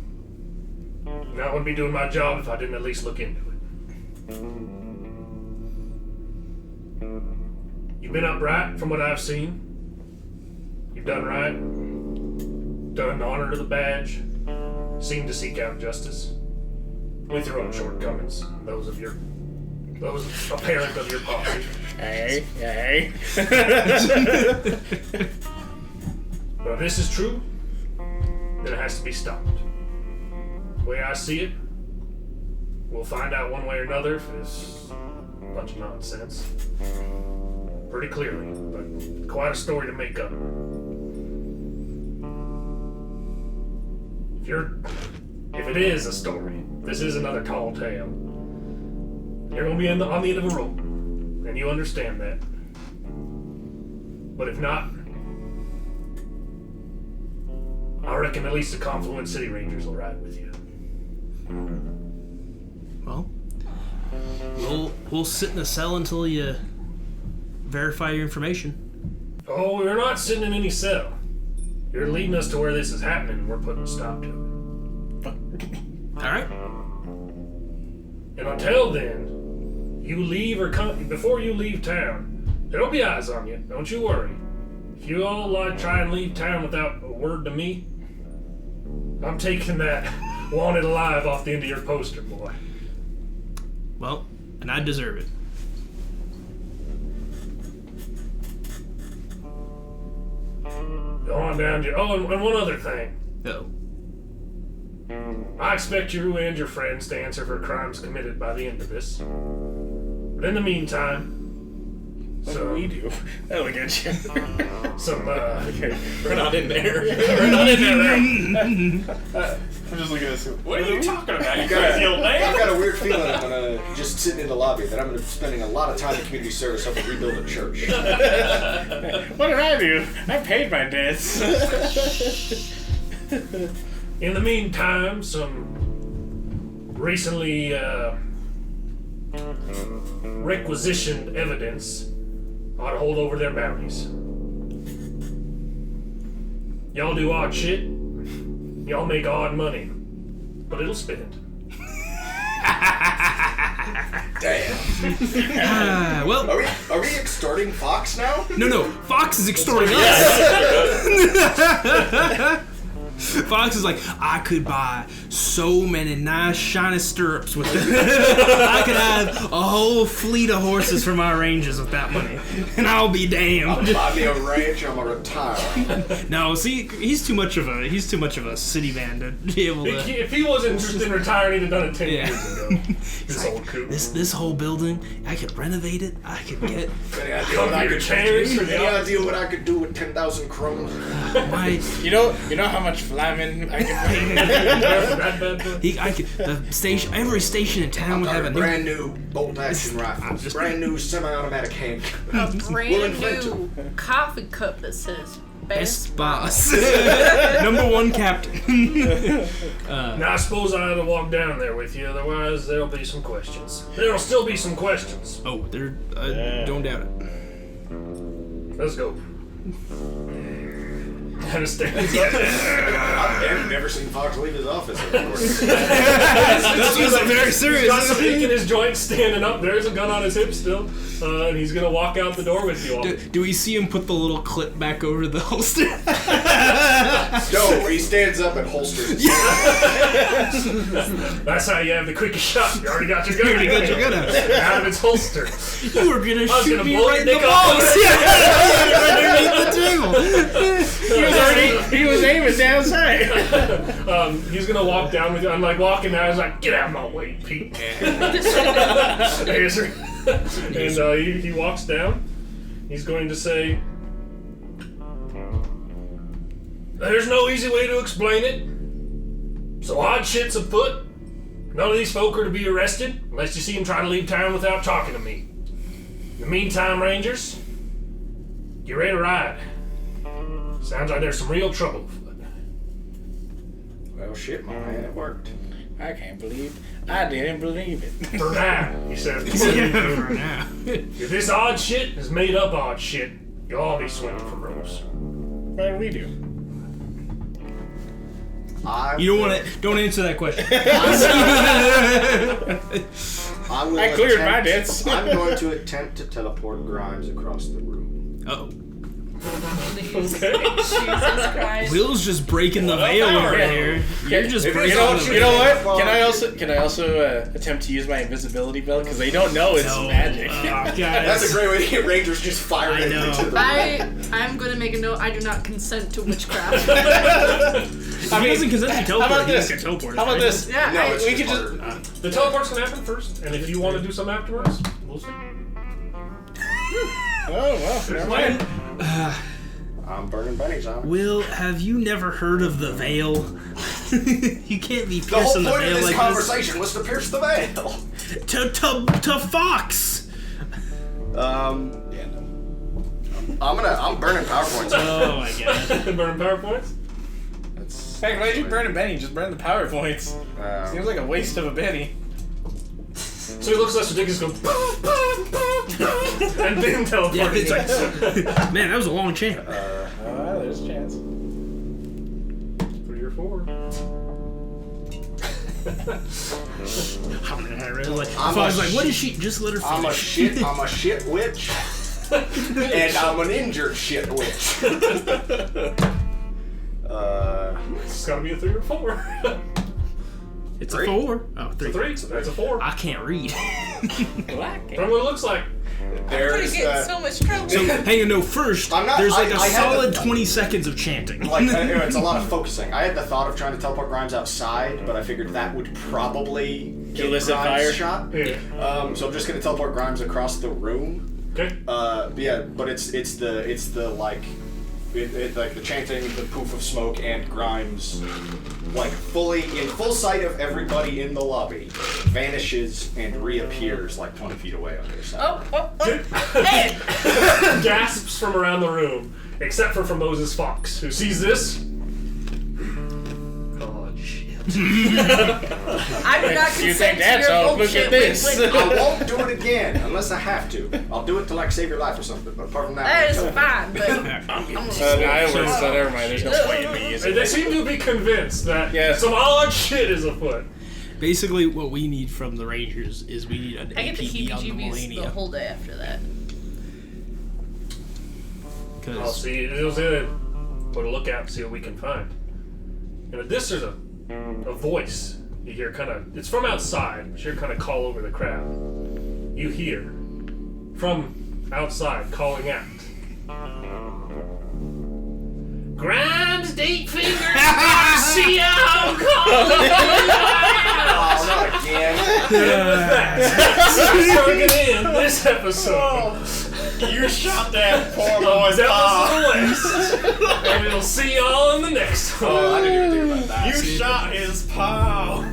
then I wouldn't be doing my job if I didn't at least look into it. You've been upright from what I've seen. You've done right. Done honor to the badge. Seemed to seek out justice. With your own shortcomings. Those apparent of your posse. Hey. But if this is true, then it has to be stopped. The way I see it, we'll find out one way or another if it's a bunch of nonsense. Pretty clearly, but quite a story to make up. If it is a story, this is another tall tale. You're gonna be on the end of a rope, and you understand that. But if not, I reckon at least the Confluence City Rangers will ride with you. Well, we'll sit in a cell until you verify your information. Oh, we're not sitting in any cell. You're leading us to where this is happening, and we're putting a stop to it. All right. And until then, you leave or come before you leave town. There'll be eyes on you. Don't you worry. If you all try and leave town without a word to me, I'm taking that wanted alive off the end of your poster, boy. Well, and I deserve it. Go on down to and one other thing. Oh. I expect you and your friends to answer for crimes committed by the end of this. But in the meantime, What do we do? That'll get you. Okay, we're not in there. we're not in there. I'm just looking at this. What are you talking about? You I've got crazy old man? I've got a weird feeling I'm gonna just sitting in the lobby that I'm gonna be spending a lot of time in community service helping rebuild a church. What did I do? I paid my debts. In the meantime, some recently requisitioned evidence ought to hold over their bounties. Y'all do odd shit. Y'all make odd money. But it'll spend. Damn. Well, Are we extorting Fox now? no. Fox is extorting us. Fox is like, I could buy so many nice shiny stirrups with it. I could have a whole fleet of horses for my ranges with that money, and I'll be damned. Buy me a ranch, I'm gonna retire. No, see, he's too much of a city man to be able to. If he wasn't interested in retiring, he'd have done it 10 Yeah. years ago. This old coot. This whole building, I could renovate it. I could get Any idea what I could chairs. Any idea what I could do with 10,000 kroner? my. You know how much flamin I can I could the station. Every station in town would Got have a a new. brand new bolt action rifle, just- brand new semi-automatic hand. A We'll brand invent new coffee cup that says Best boss. Number one captain. Now, I suppose I had to walk down there with you, otherwise there'll be some questions. There'll still be some questions. Oh, there. Don't doubt it. Let's go. Kind of stands up. I've never seen Fox leave his office. Of course. That was very He's serious. got some ink in his joint, standing up. There's a gun on his hip still, and he's gonna walk out the door with you all. Do we see him put the little clip back over the holster? No, he stands up and holsters his That's how you have the quickest shot. You already got your gun. You already got your gun out. Out of its holster. You were gonna was shoot gonna me blow right in your the dick off. balls. Yeah, underneath the table. You were He was aiming down sight. He's gonna walk down with you. I'm like walking down. He's like, "Get out of my way, Pete." Yes, sir. And he walks down. He's going to say, "There's no easy way to explain it. So odd shit's afoot. None of these folk are to be arrested unless you see them try to leave town without talking to me. In the meantime, Rangers, get ready to ride. Sounds like there's some real trouble afoot." Well, shit, my man, it worked. I can't believe I didn't believe it. For now, he says. For now. If this odd shit is made up odd shit, you'll all be swinging from ropes. What do we do? Don't answer that question. I cleared my debts. I'm going to attempt to teleport Grimes across the room. Oh. Jesus Christ. Will's just breaking the veil power. over here. You're just breaking You know, the you know veil. what? Can I also attempt to use my invisibility belt because they don't know it's magic. That's a great way to get Rangers just firing I know. into the room. I'm gonna make a note. I do not consent to witchcraft. If he doesn't consent to teleport, How about he this? can teleport. How about this? Yeah, No, it's we just could harder. The teleport's gonna happen first, and if you want to do something afterwards, we'll see. Oh well, never mind. I'm burning bunnies on it. Will, have you never heard of the veil? You can't be The whole piercing the point of veil this like conversation was to pierce the veil. this. To Fox! Yeah, no. I'm burning PowerPoints. Oh my god. Burn PowerPoints? That's, Heck, why'd you burn a Benny? Just burn the PowerPoints. Seems like a waste of a Benny. So he looks less ridiculous, goes, and then teleports. Yeah, it's like, man, that was a long chant. There's a chance. 3 or 4. Fox like, what is she? Just let her finish. I'm a shit witch. And I'm an injured shit witch. It's gotta be a 3 or 4. It's 3. a 4. Oh, 3. 3, so that's a 4. I can't read. From what it looks like. There's so much trouble. So, hang on, no, first, I'm not- there's like I a had solid the- 20 seconds of chanting. like it's a lot of focusing. I had the thought of trying to teleport Grimes outside, but I figured that would probably get Elicit Grimes fire? shot. Yeah. So I'm just gonna teleport Grimes across the room. Okay. Yeah, but it's the like like the chanting, the poof of smoke, and Grimes, like in full sight of everybody in the lobby, vanishes and reappears like 20 feet away on the other side. Hey! Gasps from around the room, except for from Moses Fox, who sees this. Oh, shit. I do not You consent think to that's your all? Look bullshit. at this. Wait. I won't do it again unless I have to. I'll do it to like save your life or something. But apart from that, That is I'm fine, but So never mind. There's no point in me using They it. seem to be convinced that Yes. some odd shit is afoot. Basically, what we need from the Rangers is we need an I get the APB on the heebie-jeebies the Millennia. whole day after that. I'll Because see. It was gonna put a look out and see what we can find. And at this, there's a voice. You hear kind of. It's from outside, but you hear kind of call over the crowd. You hear from outside calling out. Grimes, deep fingers, Garcia, I'm calling Oh, not again. That's how we're gonna end this episode. You shot that poor Of boy's Devils of the West. And we'll see y'all in the next one. Oh, I didn't even think about that. You shot his paw.